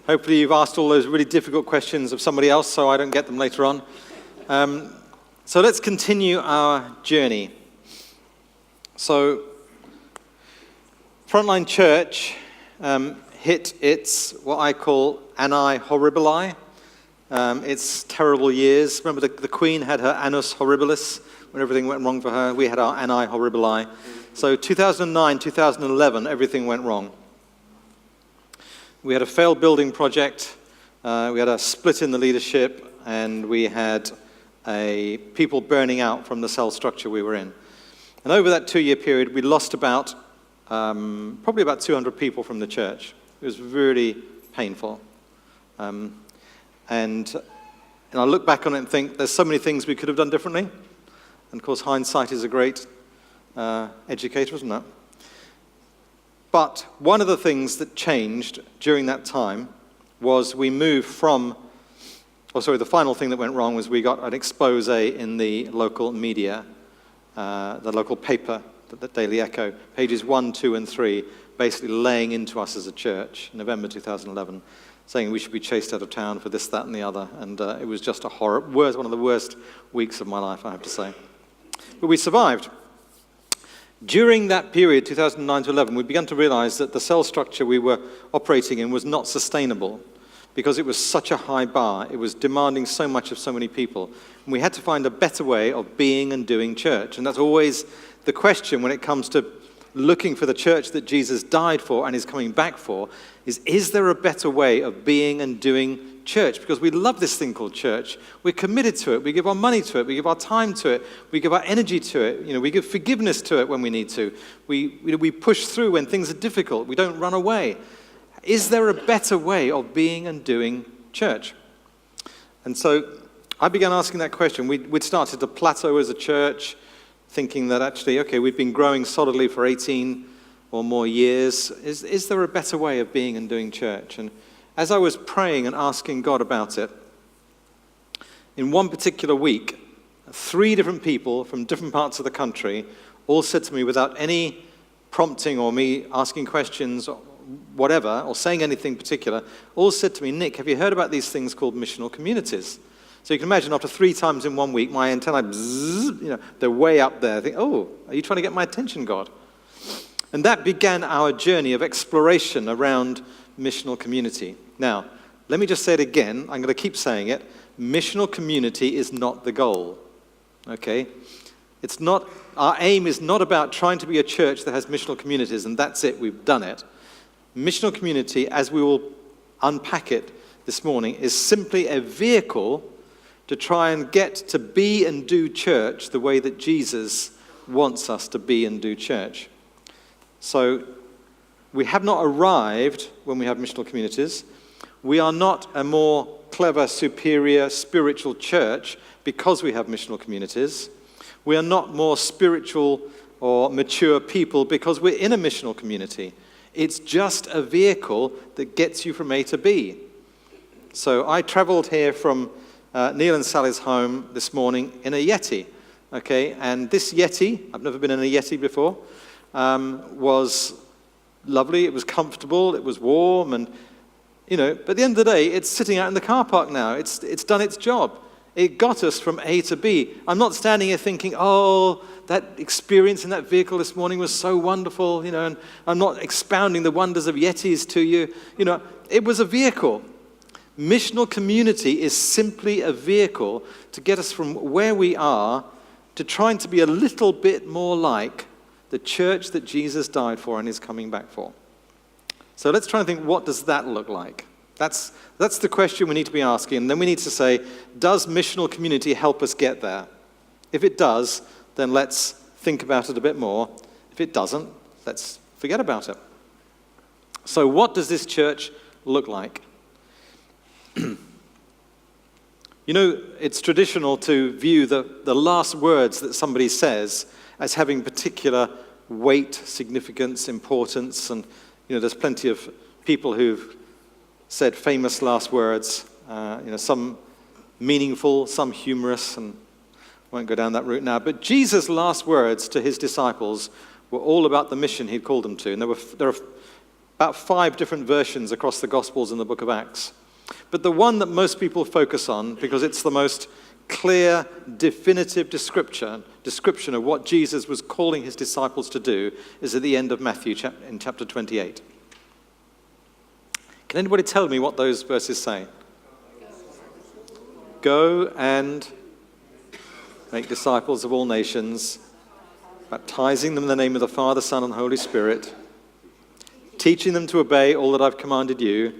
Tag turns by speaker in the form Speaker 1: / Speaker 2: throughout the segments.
Speaker 1: Hopefully you've asked all those really difficult questions of somebody else so I don't get them later on. So let's continue our journey. So Frontline Church hit its, what I call, Anni Horribili. It's terrible years. Remember the Queen had her Annus Horribilis when everything went wrong for her. We had our Anni Horribili. So 2009, 2011, everything went wrong. We had a failed building project, we had a split in the leadership, and we had people burning out from the cell structure we were in. And over that 2-year period, we lost probably about 200 people from the church. It was really painful. And I look back on it and think there's so many things we could have done differently. And of course, hindsight is a great educator, isn't it? But one of the things that changed during that time was we moved from, the final thing that went wrong was we got an expose in the local media, the local paper, the Daily Echo, pages 1, 2, and 3, basically laying into us as a church in November 2011, saying we should be chased out of town for this, that, and the other. And it was just one of the worst weeks of my life, I have to say. But we survived. During that period, 2009 to 11, we began to realize that the cell structure we were operating in was not sustainable because it was such a high bar. It was demanding so much of so many people. And we had to find a better way of being and doing church. And that's always the question when it comes to looking for the church that Jesus died for and is coming back for, is there a better way of being and doing church? Because we love this thing called church. We're committed to it. We give our money to it. We give our time to it. We give our energy to it. We give forgiveness to it when we need to. We push through when things are difficult. We don't run away. Is there a better way of being and doing church? And so I began asking that question. We'd started to plateau as a church, thinking that actually, okay, we've been growing solidly for 18 or more years. Is there a better way of being and doing church? And as I was praying and asking God about it, in one particular week, 3 different people from different parts of the country all said to me without any prompting or me asking questions or whatever, or saying anything particular, all said to me, Nick, have you heard about these things called missional communities? So you can imagine after 3 times in 1 week, my antennae, bzzz, they're way up there. I think, oh, are you trying to get my attention, God? And that began our journey of exploration around missional community. Now, let me just say it again. I'm going to keep saying it. Missional community is not the goal. Okay? It's not, our aim is not about trying to be a church that has missional communities and that's it, we've done it. Missional community, as we will unpack it this morning, is simply a vehicle to try and get to be and do church the way that Jesus wants us to be and do church. So we have not arrived when we have missional communities. We are not a more clever, superior, spiritual church because we have missional communities. We are not more spiritual or mature people because we're in a missional community. It's just a vehicle that gets you from A to B. So I traveled here from Neil and Sally's home this morning in a Yeti. Okay, and this Yeti, I've never been in a Yeti before, was lovely, it was comfortable, it was warm, and but at the end of the day, it's sitting out in the car park now. It's done its job. It got us from A to B. I'm not standing here thinking, oh, that experience in that vehicle this morning was so wonderful, and I'm not expounding the wonders of Yetis to you. It was a vehicle. Missional community is simply a vehicle to get us from where we are to trying to be a little bit more like the church that Jesus died for and is coming back for. So let's try and think, what does that look like? That's the question we need to be asking. And then we need to say, does missional community help us get there? If it does, then let's think about it a bit more. If it doesn't, let's forget about it. So what does this church look like? It's traditional to view the last words that somebody says as having particular weight, significance, importance, and there's plenty of people who've said famous last words, some meaningful, some humorous, and I won't go down that route now. But Jesus' last words to his disciples were all about the mission he'd called them to. And there are about 5 different versions across the Gospels and the book of Acts. But the one that most people focus on, because it's the most clear, definitive description of what Jesus was calling his disciples to do, is at the end of Matthew in chapter 28. Can anybody tell me what those verses say? Go and make disciples of all nations, baptizing them in the name of the Father, Son, and Holy Spirit, teaching them to obey all that I've commanded you.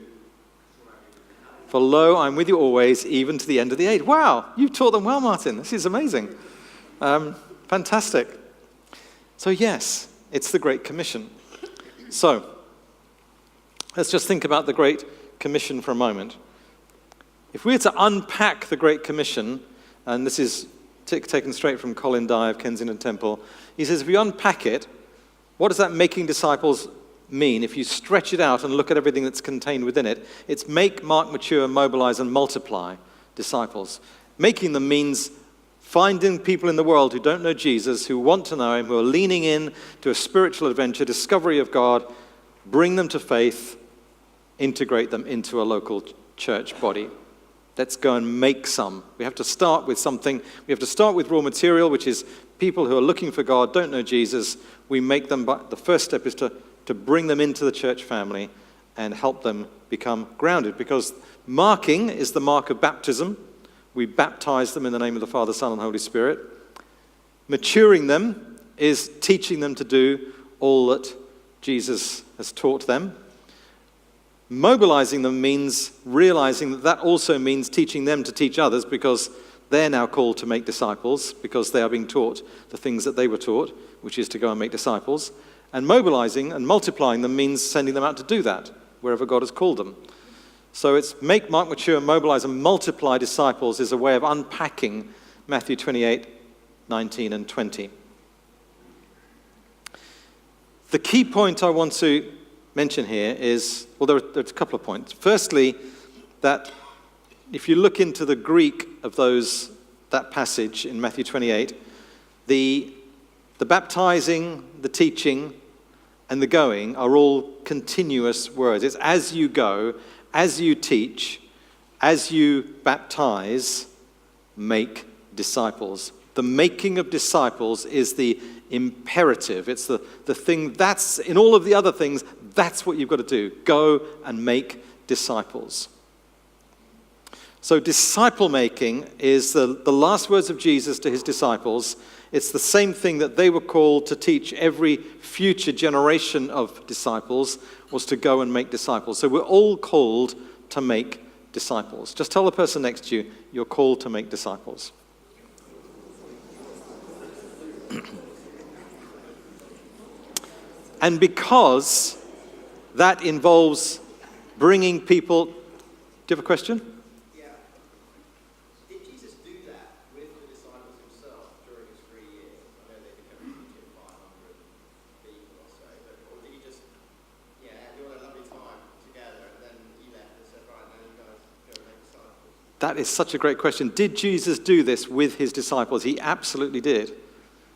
Speaker 1: For lo, I'm with you always, even to the end of the age. Wow, you've taught them well, Martin. This is amazing. Fantastic. So yes, it's the Great Commission. So, let's just think about the Great Commission for a moment. If we were to unpack the Great Commission, and this is taken straight from Colin Dye of Kensington Temple, he says, if you unpack it, what does that making disciples mean? If you stretch it out and look at everything that's contained within it, it's make, mark, mature, mobilize, and multiply disciples. Making them means finding people in the world who don't know Jesus, who want to know him, who are leaning in to a spiritual adventure, discovery of God, bring them to faith, integrate them into a local church body. Let's go and make some. We have to start with something. We have to start with raw material, which is people who are looking for God, don't know Jesus. We make them, but the first step is to bring them into the church family and help them become grounded. Because marking is the mark of baptism. We baptize them in the name of the Father, Son, and Holy Spirit. Maturing them is teaching them to do all that Jesus has taught them. Mobilizing them means realizing that that also means teaching them to teach others, because they're now called to make disciples, because they are being taught the things that they were taught, which is to go and make disciples. And mobilizing and multiplying them means sending them out to do that, wherever God has called them. So it's make, mark, mature, mobilize, and multiply disciples is a way of unpacking Matthew 28, 19, and 20. The key point I want to mention here is, well, there's a couple of points. Firstly, that if you look into the Greek of that passage in Matthew 28, the baptizing, the teaching, and the going are all continuous words. It's as you go, as you teach, as you baptize, make disciples. The making of disciples is the imperative. It's the thing that's, in all of the other things, that's what you've got to do. Go and make disciples. So disciple making is the last words of Jesus to his disciples. It's the same thing that they were called to teach every future generation of disciples, was to go and make disciples. So we're all called to make disciples. Just tell the person next to you, you're called to make disciples. And because that involves bringing people... Do you have a question?
Speaker 2: Yeah. Did Jesus do that with the disciples himself during his 3 years? I know they became 500 people or so, or did he just, you had a lovely time together, and then he left and said, right, now you guys go and make disciples?
Speaker 1: That is such a great question. Did Jesus do this with his disciples? He absolutely did.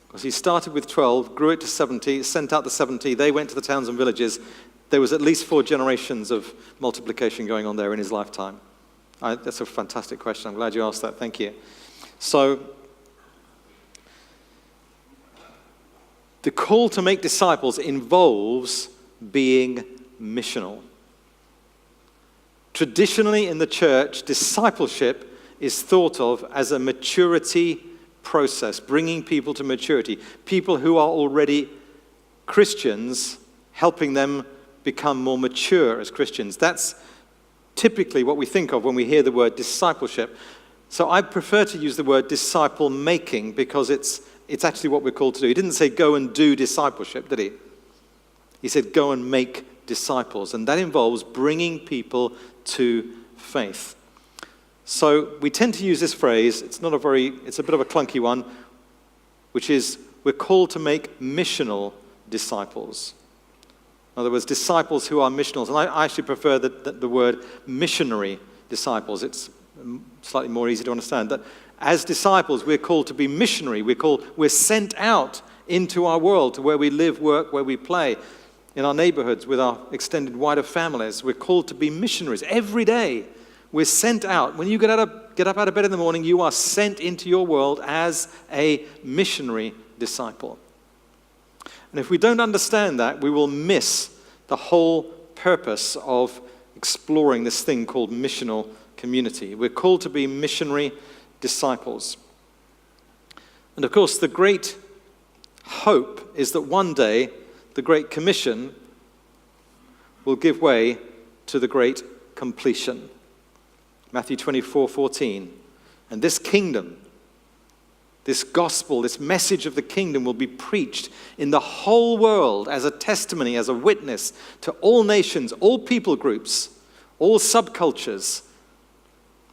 Speaker 1: Because he started with 12, grew it to 70, sent out the 70, they went to the towns and villages. There was at least 4 generations of multiplication going on there in his lifetime. That's a fantastic question. I'm glad you asked that. Thank you. So, the call to make disciples involves being missional. Traditionally in the church, discipleship is thought of as a maturity process, bringing people to maturity. People who are already Christians, helping them become more mature as Christians. That's typically what we think of when we hear the word discipleship. So I prefer to use the word disciple making, because it's actually what we're called to do. He didn't say go and do discipleship, did he? He said go and make disciples, and that involves bringing people to faith. So we tend to use this phrase, it's a bit of a clunky one, which is we're called to make missional disciples. In other words, disciples who are missionals. And I actually prefer the word missionary disciples. It's slightly more easy to understand. That as disciples, we're called to be missionary. We're sent out into our world, to where we live, work, where we play. in our neighborhoods, with our extended wider families. We're called to be missionaries. Every day we're sent out. When you get up out of bed in the morning, you are sent into your world as a missionary disciple. And if we don't understand that, we will miss the whole purpose of exploring this thing called missional community. We're called to be missionary disciples. And of course, the great hope is that one day the Great Commission will give way to the great completion. Matthew 24:14. And this kingdom, this gospel, this message of the kingdom will be preached in the whole world as a testimony, as a witness to all nations, all people groups, all subcultures.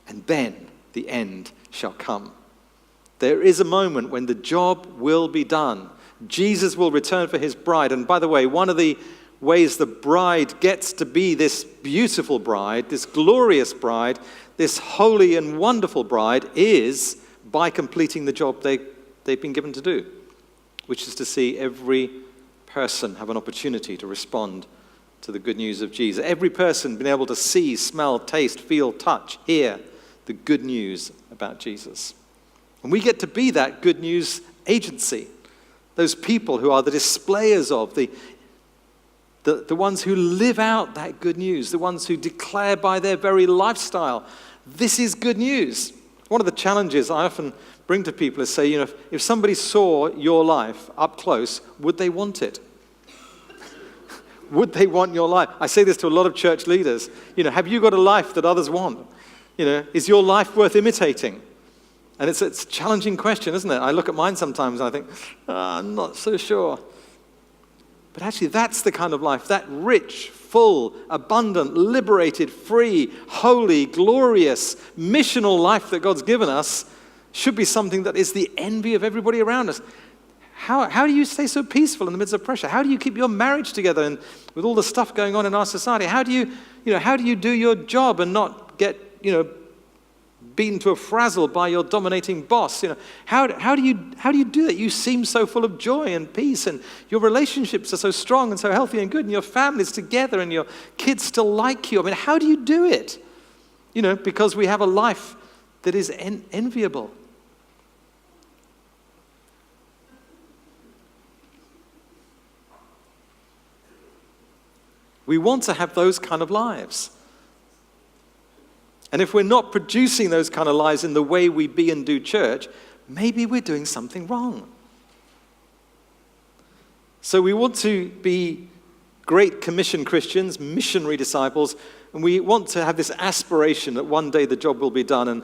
Speaker 1: And then the end shall come. There is a moment when the job will be done. Jesus will return for his bride. And by the way, one of the ways the bride gets to be this beautiful bride, this glorious bride, this holy and wonderful bride, is by completing the job they've been given to do, which is to see every person have an opportunity to respond to the good news of Jesus. Every person being able to see, smell, taste, feel, touch, hear the good news about Jesus. And we get to be that good news agency. Those people who are the displayers of, the ones who live out that good news, the ones who declare by their very lifestyle, this is good news. One of the challenges I often bring to people is say, if somebody saw your life up close, would they want it? Would they want your life? I say this to a lot of church leaders. Have you got a life that others want? Is your life worth imitating? And it's a challenging question, isn't it? I look at mine sometimes and I think, I'm not so sure. But actually, that's the kind of life, that rich, full, abundant, liberated, free, holy, glorious, missional life that God's given us should be something that is the envy of everybody around us. How do you stay so peaceful in the midst of pressure? How do you keep your marriage together and with all the stuff going on in our society? How do you do your job and not get, beaten to a frazzle by your dominating boss? How do you do that? You seem so full of joy and peace, and your relationships are so strong and so healthy and good, and your family's together, and your kids still like you. How do you do it? Because we have a life that is enviable. We want to have those kind of lives. And if we're not producing those kind of lives in the way we be and do church, maybe we're doing something wrong. So we want to be Great Commission Christians, missionary disciples, and we want to have this aspiration that one day the job will be done and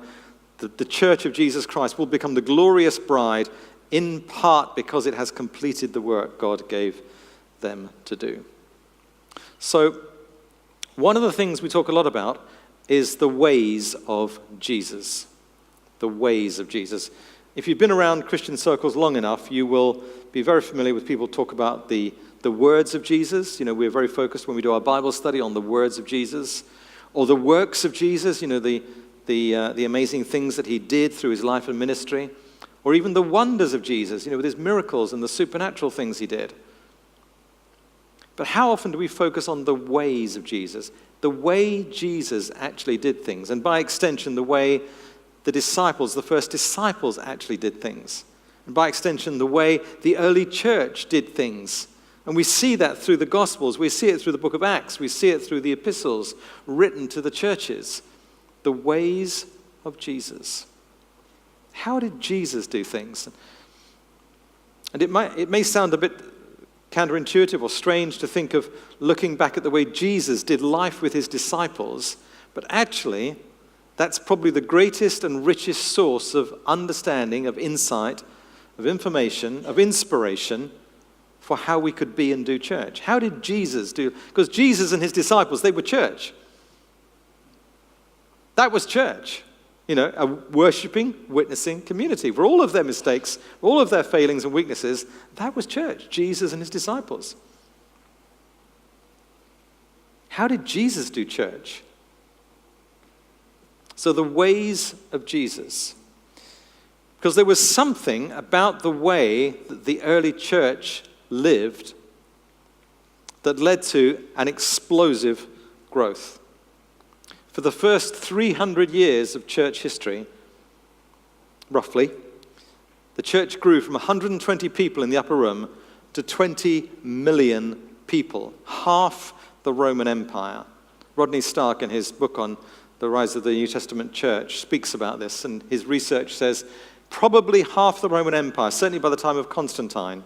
Speaker 1: the church of Jesus Christ will become the glorious bride, in part because it has completed the work God gave them to do. So one of the things we talk a lot about is the ways of Jesus. The ways of Jesus. If you've been around Christian circles long enough, you will be very familiar with people talk about the words of Jesus. We're very focused when we do our Bible study on the words of Jesus, or the works of Jesus, the amazing things that he did through his life and ministry, or even the wonders of Jesus, with his miracles and the supernatural things he did. But how often do we focus on the ways of Jesus? The way Jesus actually did things, and by extension, the way the disciples, the first disciples, actually did things. And by extension, the way the early church did things. And we see that through the Gospels. We see it through the book of Acts. We see it through the epistles written to the churches. The ways of Jesus. How did Jesus do things? And it may sound a bit counterintuitive or strange to think of looking back at the way Jesus did life with his disciples, but actually, that's probably the greatest and richest source of understanding, of insight, of information, of inspiration for how we could be and do church. How did Jesus do? Because Jesus and his disciples, they were church. That was church. A worshiping, witnessing community. For all of their mistakes, all of their failings and weaknesses, that was church, Jesus and his disciples. How did Jesus do church? So the ways of Jesus. Because there was something about the way that the early church lived that led to an explosive growth. For the first 300 years of church history, roughly, the church grew from 120 people in the upper room to 20 million people, half the Roman Empire. Rodney Stark, in his book on the rise of the New Testament church, speaks about this, and his research says probably half the Roman Empire, certainly by the time of Constantine,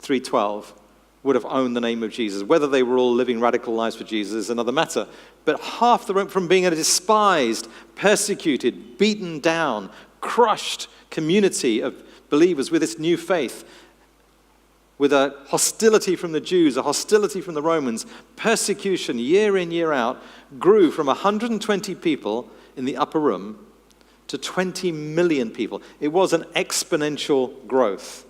Speaker 1: 312, would have owned the name of Jesus. Whether they were all living radical lives for Jesus is another matter. But half the Rome, from being a despised, persecuted, beaten down, crushed community of believers with this new faith, with a hostility from the Jews, a hostility from the Romans, persecution year in, year out, grew from 120 people in the upper room to 20 million people. It was an exponential growth.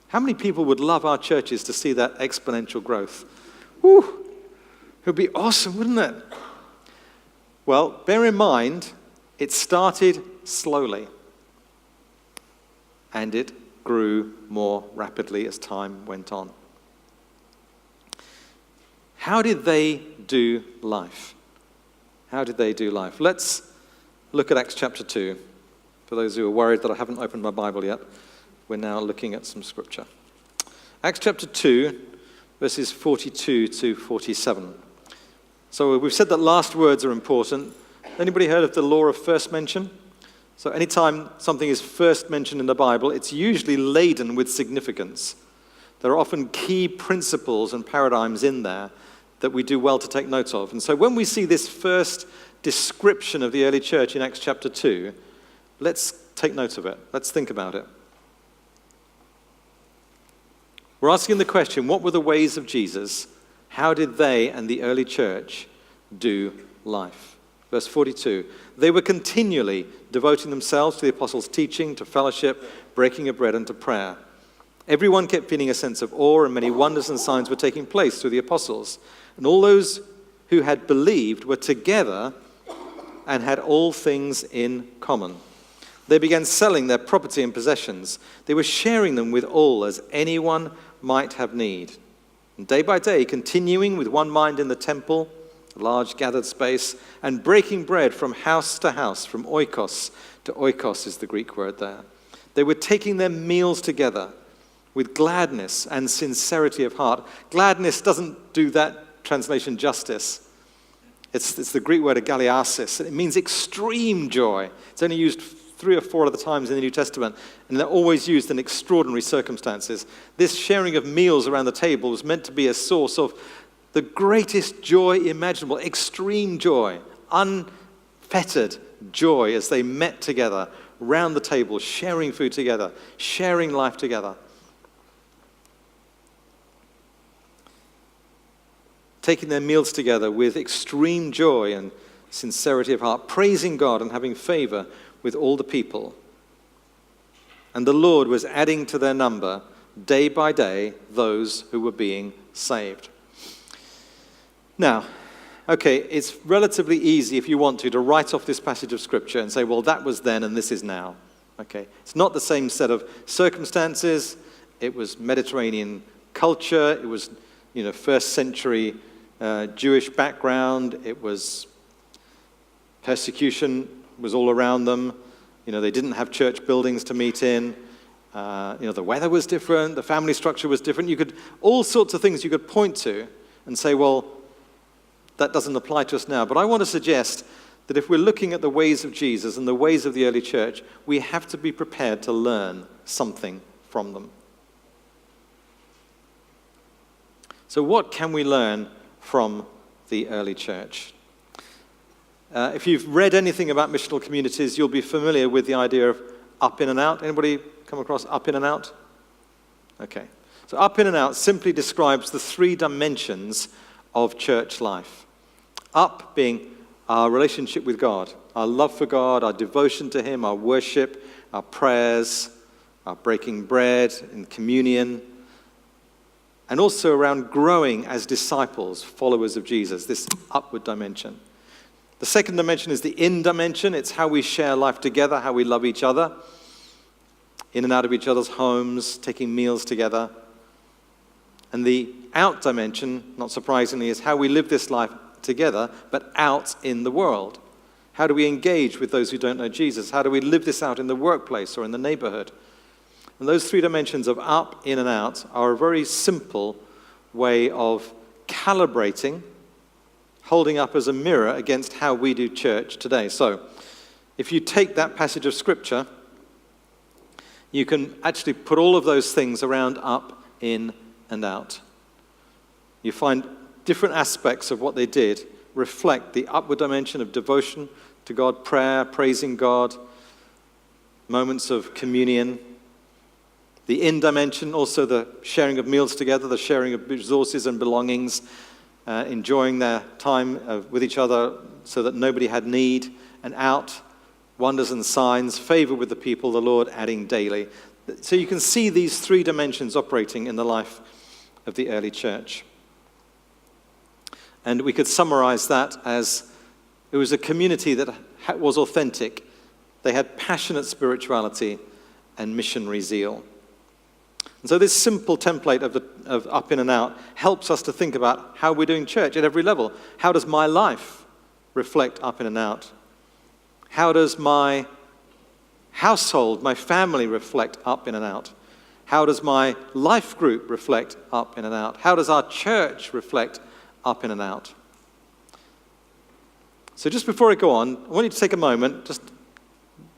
Speaker 1: How many people would love our churches to see that exponential growth? Whew! It would be awesome, wouldn't it? Well, bear in mind, it started slowly, and it grew more rapidly as time went on. How did they do life? How did they do life? Let's look at Acts chapter 2. For those who are worried that I haven't opened my Bible yet, we're now looking at some scripture. Acts chapter 2, verses 42 to 47. So we've said that last words are important. Anybody heard of the law of first mention? So anytime something is first mentioned in the Bible, it's usually laden with significance. There are often key principles and paradigms in there that we do well to take note of. And so when we see this first description of the early church in Acts chapter 2, let's take note of it. Let's think about it. We're asking the question, what were the ways of Jesus? How did they and the early church do life? Verse 42, they were continually devoting themselves to the apostles' teaching, to fellowship, breaking of bread, and to prayer. Everyone kept feeling a sense of awe, and many wonders and signs were taking place through the apostles. And all those who had believed were together and had all things in common. They began selling their property and possessions. They were sharing them with all as anyone might have need. And day by day, continuing with one mind in the temple, a large gathered space, and breaking bread from house to house, from oikos to oikos is the Greek word there. They were taking their meals together with gladness and sincerity of heart. Gladness doesn't do that translation justice. It's the Greek word agaliasis. It means extreme joy. It's only used 3 or 4 other times in the New Testament, and they're always used in extraordinary circumstances. This sharing of meals around the table was meant to be a source of the greatest joy imaginable, extreme joy, unfettered joy as they met together round the table, sharing food together, sharing life together. Taking their meals together with extreme joy and sincerity of heart, praising God and having favor with all the people. And the Lord was adding to their number day by day those who were being saved. Now, okay, it's relatively easy if you want to write off this passage of Scripture and say, well, that was then and this is now. Okay, it's not the same set of circumstances. It was Mediterranean culture. It was, first century Jewish background. It was persecution was all around them. They didn't have church buildings to meet in. The weather was different. The family structure was different. All sorts of things you could point to and say, well, that doesn't apply to us now. But I want to suggest that if we're looking at the ways of Jesus and the ways of the early church, we have to be prepared to learn something from them. So what can we learn from the early church? If you've read anything about missional communities, you'll be familiar with the idea of up, in, and out. Anybody come across up, in, and out? Okay. So up, in, and out simply describes the 3 dimensions of church life. Up being our relationship with God, our love for God, our devotion to Him, our worship, our prayers, our breaking bread and communion, and also around growing as disciples, followers of Jesus, this upward dimension. The second dimension is the in dimension. It's how we share life together, how we love each other, in and out of each other's homes, taking meals together. And the out dimension, not surprisingly, is how we live this life together, but out in the world. How do we engage with those who don't know Jesus? How do we live this out in the workplace or in the neighborhood? And those three dimensions of up, in, and out are a very simple way of calibrating, holding up as a mirror against how we do church today. So, if you take that passage of Scripture, you can actually put all of those things around up, in, and out. You find different aspects of what they did reflect the upward dimension of devotion to God, prayer, praising God, moments of communion. The in dimension, also the sharing of meals together, the sharing of resources and belongings, enjoying their time with each other so that nobody had need. And out, wonders and signs, favor with the people, the Lord adding daily. So you can see these three dimensions operating in the life of the early church. And we could summarize that as it was a community that was authentic. They had passionate spirituality and missionary zeal. And so this simple template of up, in, and out helps us to think about how we're doing church at every level. How does my life reflect up, in, and out? How does my household, my family reflect up, in, and out? How does my life group reflect up, in, and out? How does our church reflect up, in, and out? So just before I go on, I want you to take a moment, just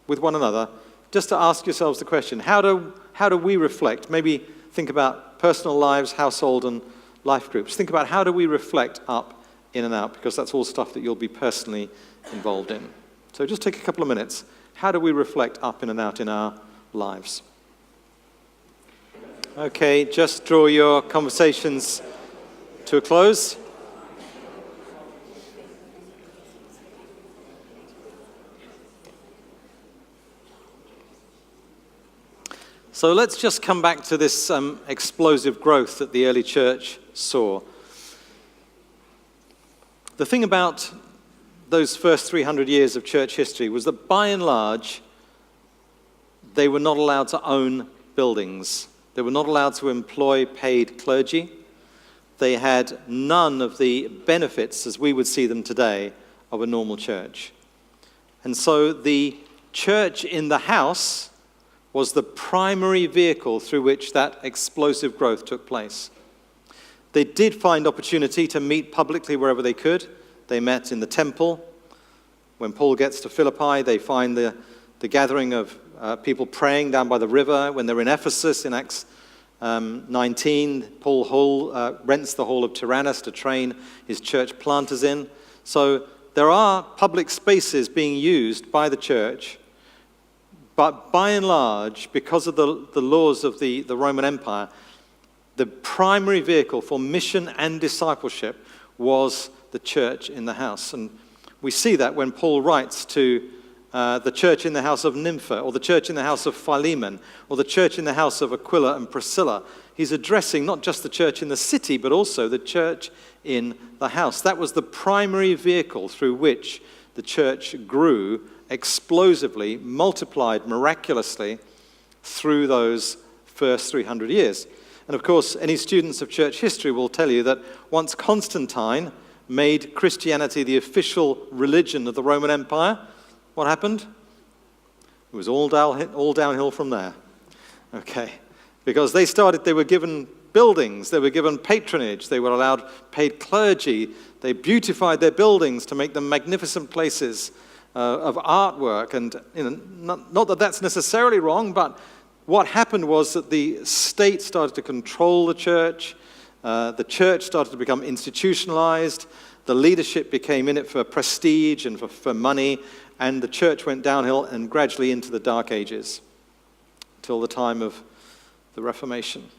Speaker 1: with one another, just to ask yourselves the question, how do we reflect? Maybe think about personal lives, household, and life groups. Think about how do we reflect up, in, and out, because that's all stuff that you'll be personally involved in. So just take a couple of minutes. How do we reflect up, in, and out in our lives? Okay, just draw your conversations to a close. So let's just come back to this explosive growth that the early church saw. The thing about those first 300 years of church history was that by and large, they were not allowed to own buildings. They were not allowed to employ paid clergy. They had none of the benefits, as we would see them today, of a normal church. And so the church in the house was the primary vehicle through which that explosive growth took place. They did find opportunity to meet publicly wherever they could. They met in the temple. When Paul gets to Philippi, they find the gathering of people praying down by the river. When they're in Ephesus in Acts 19, Paul rents the hall of Tyrannus to train his church planters in. So there are public spaces being used by the church. But by and large, because of the laws of the Roman Empire, the primary vehicle for mission and discipleship was the church in the house. And we see that when Paul writes to the church in the house of Nympha, or the church in the house of Philemon, or the church in the house of Aquila and Priscilla. He's addressing not just the church in the city, but also the church in the house. That was the primary vehicle through which the church grew explosively, multiplied miraculously through those first 300 years. And of course, any students of church history will tell you that once Constantine made Christianity the official religion of the Roman Empire, what happened? It was all downhill from there. Okay. Because they were given buildings, they were given patronage, they were allowed paid clergy, they beautified their buildings to make them magnificent places of artwork. And not that that's necessarily wrong, but what happened was that the state started to control the church started to become institutionalized, the leadership became in it for prestige and for money, and the church went downhill and gradually into the Dark Ages, till the time of the Reformation.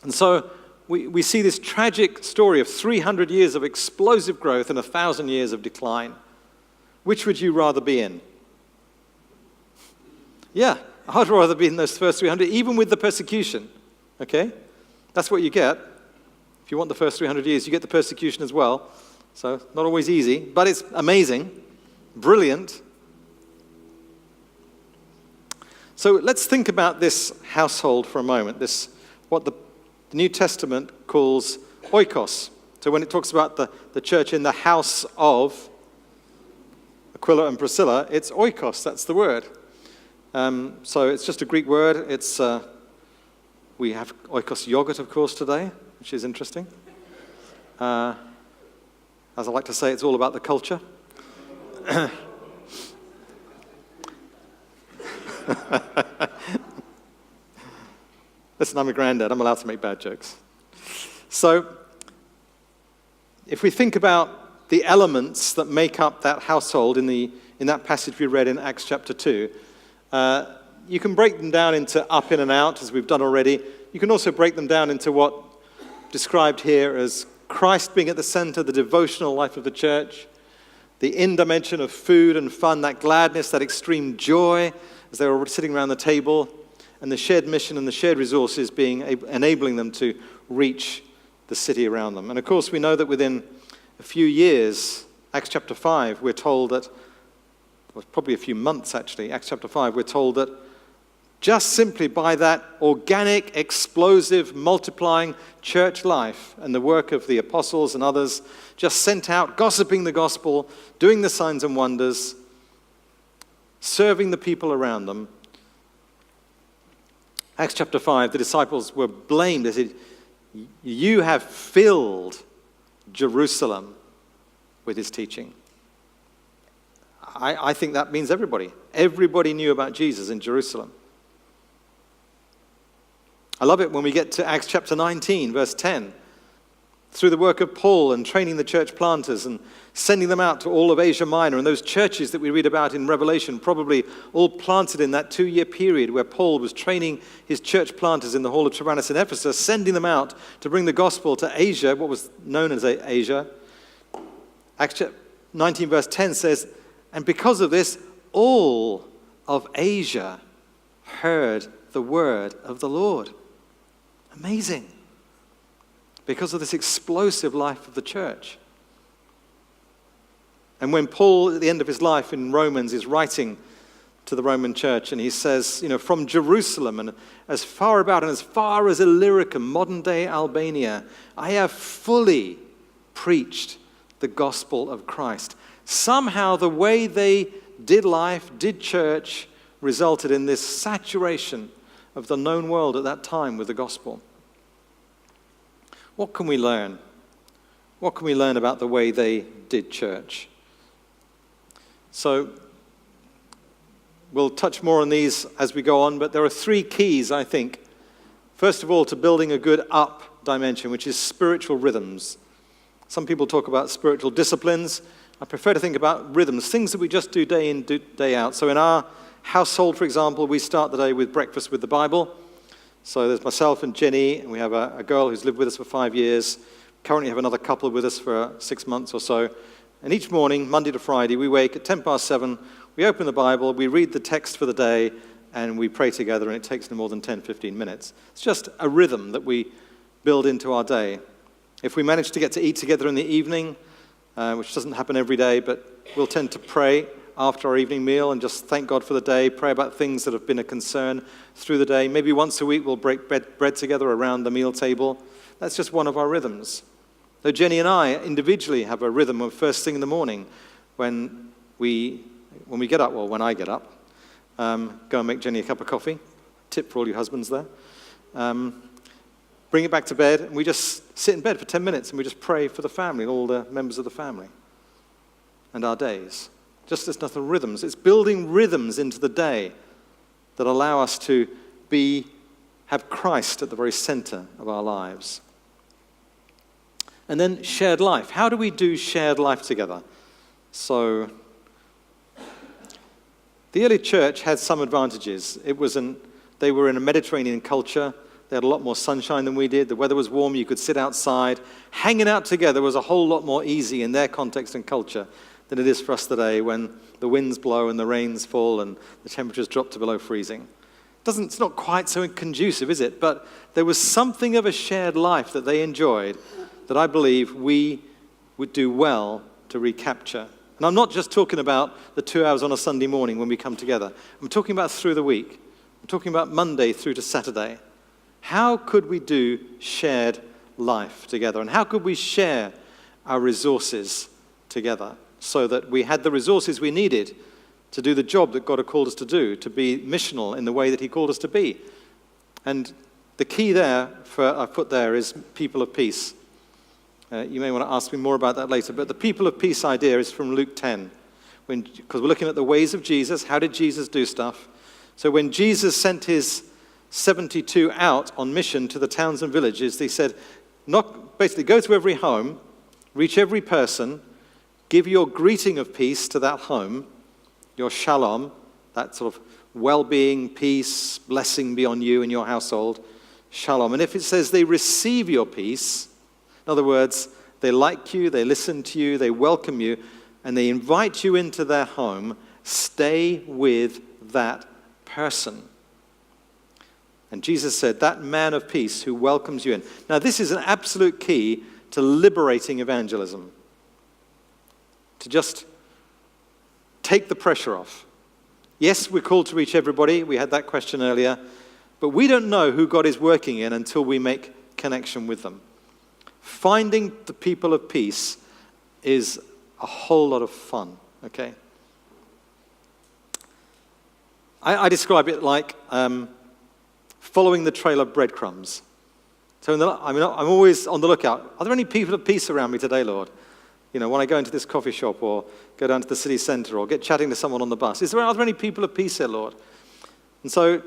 Speaker 1: And so we see this tragic story of 300 years of explosive growth and 1,000 years of decline. Which would you rather be in? Yeah, I'd rather be in those first 300, even with the persecution. Okay? That's what you get. If you want the first 300 years, you get the persecution as well. So, not always easy, but it's amazing, brilliant. So, let's think about this household for a moment. What the the New Testament calls oikos. So when it talks about the church in the house of Aquila and Priscilla, it's oikos, that's the word. So it's just a Greek word. It's we have oikos yogurt, of course, today, which is interesting. As I like to say, it's all about the culture. Listen, I'm a granddad. I'm allowed to make bad jokes. So, if we think about the elements that make up that household in that passage we read in Acts chapter 2, you can break them down into up, in, and out, as we've done already. You can also break them down into what described here as Christ being at the center, the devotional life of the church, the in dimension of food and fun, that gladness, that extreme joy as they were sitting around the table, and the shared mission and the shared resources enabling them to reach the city around them. And of course, we know that within a few years, Acts chapter 5, we're told that, well, probably a few months actually, Acts chapter 5, we're told that just simply by that organic, explosive, multiplying church life and the work of the apostles and others just sent out, gossiping the gospel, doing the signs and wonders, serving the people around them. Acts chapter 5, the disciples were blamed. They said, "You have filled Jerusalem with his teaching." I think that means everybody. Everybody knew about Jesus in Jerusalem. I love it when we get to Acts chapter 19, verse 10. Through the work of Paul and training the church planters and sending them out to all of Asia Minor, and those churches that we read about in Revelation, probably all planted in that 2-year period where Paul was training his church planters in the hall of Tyrannus in Ephesus, sending them out to bring the gospel to Asia, what was known as Asia. Acts chapter 19, verse 10 says, "And because of this, all of Asia heard the word of the Lord." Amazing. Because of this explosive life of the church. And when Paul, at the end of his life in Romans, is writing to the Roman church, and he says, from Jerusalem and as far about and as far as Illyricum, modern-day Albania, I have fully preached the gospel of Christ. Somehow the way they did life, did church, resulted in this saturation of the known world at that time with the gospel. What can we learn? What can we learn about the way they did church? So, we'll touch more on these as we go on, but there are 3 keys, I think. First of all, to building a good up dimension, which is spiritual rhythms. Some people talk about spiritual disciplines. I prefer to think about rhythms, things that we just do day in, day out. So in our household, for example, we start the day with breakfast with the Bible. So there's myself and Jenny, and we have a girl who's lived with us for 5 years. Currently have another couple with us for 6 months or so. And each morning, Monday to Friday, we wake at 7:10, we open the Bible, we read the text for the day, and we pray together, and it takes no more than 10-15 minutes. It's just a rhythm that we build into our day. If we manage to get to eat together in the evening, which doesn't happen every day, but we'll tend to pray after our evening meal and just thank God for the day, pray about things that have been a concern through the day. Maybe once a week we'll break bread together around the meal table. That's just one of our rhythms. So Jenny and I individually have a rhythm of first thing in the morning when we get up, well, when I get up, go and make Jenny a cup of coffee. Tip for all you husbands there. Bring it back to bed, and we just sit in bed for 10 minutes and we just pray for the family and all the members of the family and our days. Just as nothing rhythms. It's building rhythms into the day that allow us to have Christ at the very center of our lives. And then shared life. How do we do shared life together? So, the early church had some advantages. They were in a Mediterranean culture. They had a lot more sunshine than we did. The weather was warm. You could sit outside. Hanging out together was a whole lot more easy in their context and culture than it is for us today when the winds blow and the rains fall and the temperatures drop to below freezing. It's not quite so conducive, is it? But there was something of a shared life that they enjoyed that I believe we would do well to recapture. And I'm not just talking about the 2 hours on a Sunday morning when we come together. I'm talking about through the week. I'm talking about Monday through to Saturday. How could we do shared life together? And how could we share our resources together so that we had the resources we needed to do the job that God had called us to do, to be missional in the way that he called us to be? And the key there, I've put there, is people of peace. You may want to ask me more about that later, but the people of peace idea is from Luke 10, because we're looking at the ways of Jesus. How did Jesus do stuff? So when Jesus sent his 72 out on mission to the towns and villages, he said, basically go to every home, reach every person, give your greeting of peace to that home, your shalom, that sort of well-being, peace, blessing be on you and your household, shalom. And if it says they receive your peace, in other words, they like you, they listen to you, they welcome you, and they invite you into their home, stay with that person. And Jesus said, that man of peace who welcomes you in. Now, this is an absolute key to liberating evangelism. To just take the pressure off. Yes, we're called to reach everybody. We had that question earlier. But we don't know who God is working in until we make connection with them. Finding the people of peace is a whole lot of fun, okay? I describe it like following the trail of breadcrumbs. So I'm always on the lookout. Are there any people of peace around me today, Lord? You know, when I go into this coffee shop or go down to the city centre or get chatting to someone on the bus, are there any people of peace here, Lord? And so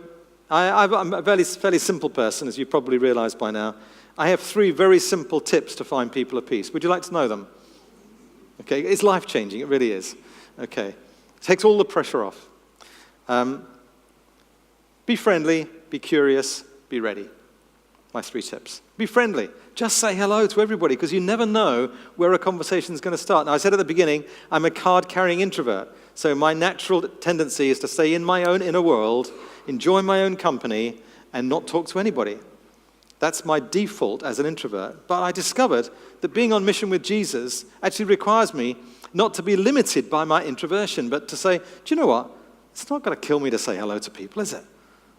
Speaker 1: I'm a fairly simple person, as you probably realize by now. I have 3 very simple tips to find people of peace. Would you like to know them? Okay, it's life-changing, it really is. Okay, it takes all the pressure off. Be friendly, be curious, be ready. My 3 tips. Be friendly. Just say hello to everybody, because you never know where a conversation is going to start. Now, I said at the beginning, I'm a card-carrying introvert. So my natural tendency is to stay in my own inner world, enjoy my own company, and not talk to anybody. That's my default as an introvert. But I discovered that being on mission with Jesus actually requires me not to be limited by my introversion, but to say, do you know what? It's not going to kill me to say hello to people, is it?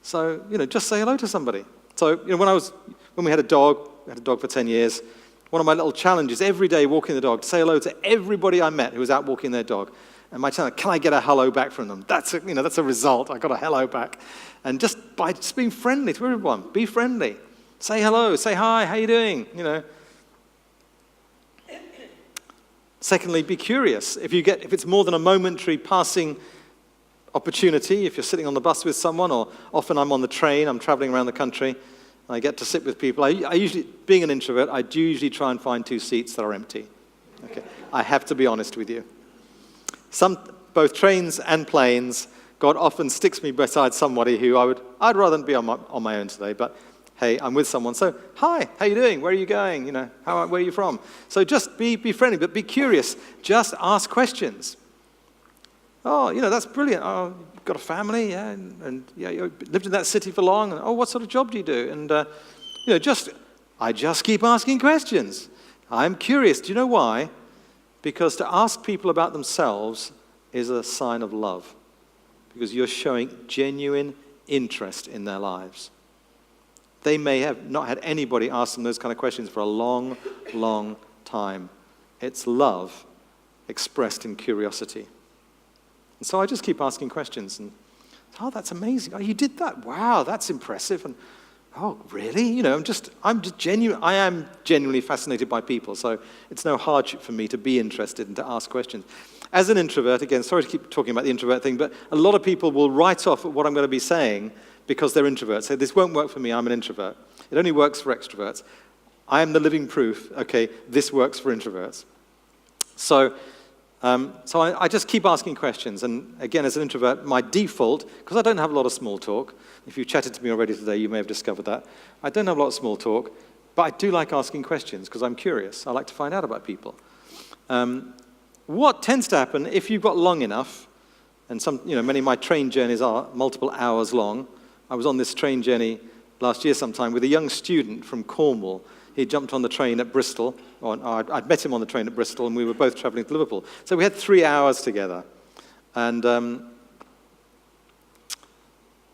Speaker 1: So, just say hello to somebody. So, when we had a dog for 10 years, one of my little challenges every day walking the dog, to say hello to everybody I met who was out walking their dog. And my challenge, can I get a hello back from them? That's a result. I got a hello back. And just by being friendly to everyone, be friendly. Say hello, say hi, how you doing? Secondly, be curious. If it's more than a momentary passing opportunity, if you're sitting on the bus with someone, or often I'm on the train, I'm traveling around the country, and I get to sit with people. I usually, being an introvert, I do usually try and find 2 seats that are empty. Okay, I have to be honest with you. Both trains and planes, God often sticks me beside somebody who I'd rather be on my own today, but hey, I'm with someone. So, hi, how you doing? Where are you going? Where are you from? So just be friendly, but be curious. Just ask questions. Oh, that's brilliant. Oh, you've got a family, yeah, and you lived in that city for long. And, oh, what sort of job do you do? And I just keep asking questions. I'm curious. Do you know why? Because to ask people about themselves is a sign of love, because you're showing genuine interest in their lives. They may have not had anybody ask them those kind of questions for a long, long time. It's love expressed in curiosity. And so I just keep asking questions. And, oh, that's amazing. Oh, you did that? Wow, that's impressive. And, oh, really? I am genuinely fascinated by people. So it's no hardship for me to be interested and to ask questions. As an introvert, again, sorry to keep talking about the introvert thing, but a lot of people will write off what I'm going to be saying because they're introverts. Say, this won't work for me, I'm an introvert. It only works for extroverts. I am the living proof, okay, this works for introverts. So I just keep asking questions. And again, as an introvert, my default, because I don't have a lot of small talk, if you've chatted to me already today, you may have discovered that. I don't have a lot of small talk, but I do like asking questions because I'm curious. I like to find out about people. What tends to happen, if you've got long enough, and many of my train journeys are multiple hours long. I was on this train journey last year sometime with a young student from Cornwall. He jumped on the train at Bristol. I'd met him on the train at Bristol, and we were both traveling to Liverpool. So we had 3 hours together. And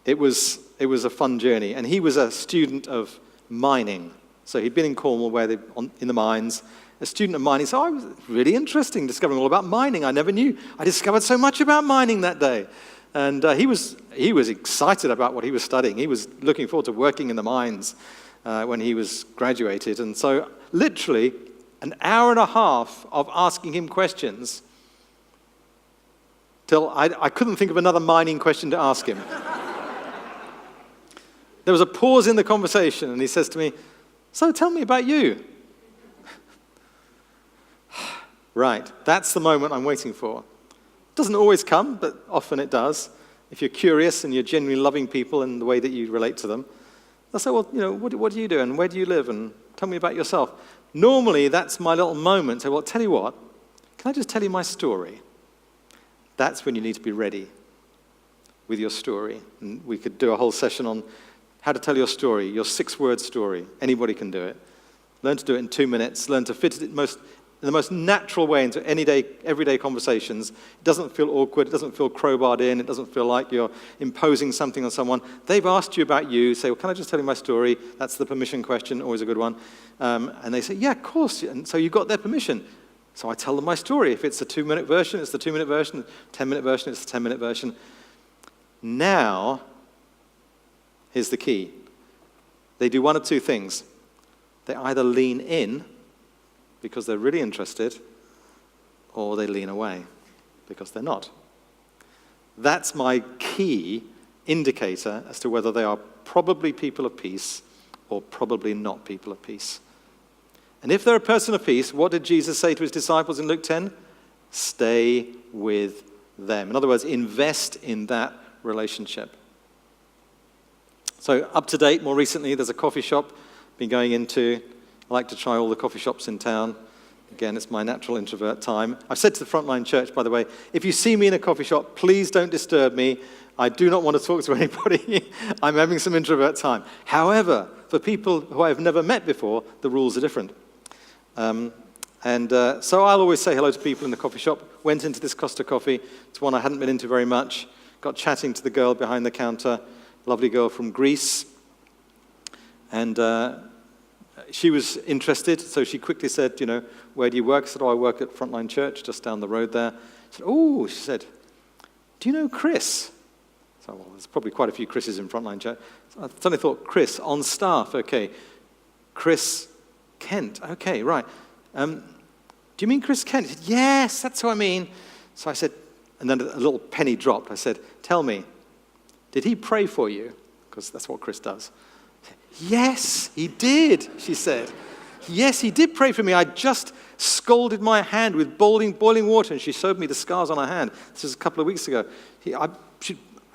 Speaker 1: it was it was a fun journey. And he was a student of mining. So he'd been in Cornwall in the mines, a student of mining. So it was really interesting discovering all about mining. I never knew. I discovered so much about mining that day. And he was excited about what he was studying. He was looking forward to working in the mines when he was graduated. And so literally an hour and a half of asking him questions till I couldn't think of another mining question to ask him. There was a pause in the conversation, and he says to me, "So tell me about you." Right, that's the moment I'm waiting for. It doesn't always come, but often it does. If you're curious and you're genuinely loving people in the way that you relate to them, they'll say, "Well, what do you do, and where do you live, and tell me about yourself." Normally, that's my little moment. So, well, tell you what, can I just tell you my story? That's when you need to be ready with your story. And we could do a whole session on how to tell your story, your 6-word story. Anybody can do it. Learn to do it in 2 minutes. Learn to fit it in the most natural way into everyday conversations. It doesn't feel awkward. It doesn't feel crowbarred in. It doesn't feel like you're imposing something on someone. They've asked you about you. Say, "Well, can I just tell you my story?" That's the permission question, always a good one. And they say, "Yeah, of course." And so you got their permission. So I tell them my story. If it's a 2-minute version, it's the 2-minute version. 10-minute version, it's the 10-minute version. Now, here's the key. They do one of two things. They either lean in because they're really interested, or they lean away because they're not. That's my key indicator as to whether they are probably people of peace or probably not people of peace. And if they're a person of peace, what did Jesus say to his disciples in Luke 10? Stay with them. In other words, invest in that relationship. So up to date, more recently, there's a coffee shop I've been going into. I like to try all the coffee shops in town. Again, it's my natural introvert time. I've said to the Frontline Church, by the way, if you see me in a coffee shop, please don't disturb me. I do not want to talk to anybody. I'm having some introvert time. However, for people who I've never met before, the rules are different. So I'll always say hello to people in the coffee shop. Went into this Costa Coffee. It's one I hadn't been into very much. Got chatting to the girl behind the counter, lovely girl from Greece. And she was interested, so she quickly said, "Where do you work?" I said, "Oh, I work at Frontline Church, just down the road there." She said, "Oh," she said, "do you know Chris?" So, well, there's probably quite a few Chris's in Frontline Church. So I suddenly thought, Chris, on staff, okay. Chris Kent, okay, right. Do you mean Chris Kent? He said, "Yes, that's who I mean." So I said, and then a little penny dropped. I said, "Tell me, did he pray for you?" Because that's what Chris does. "Yes, he did," she said. "Yes, he did pray for me. I just scalded my hand with boiling water," and she showed me the scars on her hand. This was a couple of weeks ago.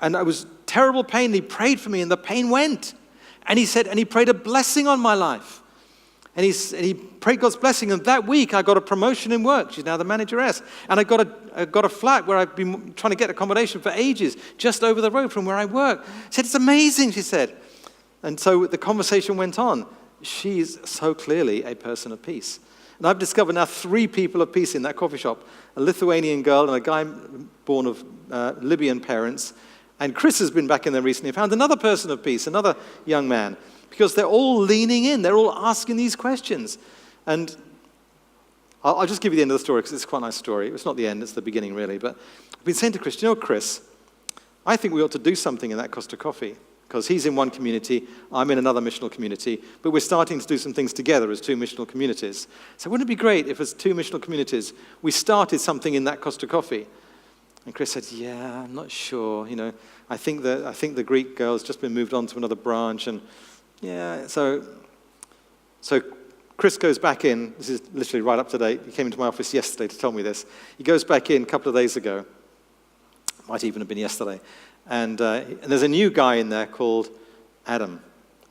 Speaker 1: And I was terrible pain. He prayed for me, and the pain went. And he said, and he prayed a blessing on my life. And he prayed God's blessing, and that week I got a promotion in work. She's now the manageress. And I got a flat where I've been trying to get accommodation for ages, just over the road from where I work. She said, "It's amazing," she said. And so the conversation went on. She's so clearly a person of peace. And I've discovered now 3 people of peace in that coffee shop. A Lithuanian girl and a guy born of Libyan parents. And Chris has been back in there recently and found another person of peace, another young man. Because they're all leaning in. They're all asking these questions. And I'll just give you the end of the story because it's quite a nice story. It's not the end, it's the beginning really. But I've been saying to Chris, Chris, I think we ought to do something in that Costa Coffee. Because he's in one community, I'm in another missional community, but we're starting to do some things together as 2 missional communities. So wouldn't it be great if as 2 missional communities, we started something in that Costa Coffee? And Chris said, "Yeah, I'm not sure. I think the Greek girl's just been moved on to another branch, and yeah." So Chris goes back in. This is literally right up to date. He came into my office yesterday to tell me this. He goes back in a couple of days ago. Might even have been yesterday. And there's a new guy in there called Adam.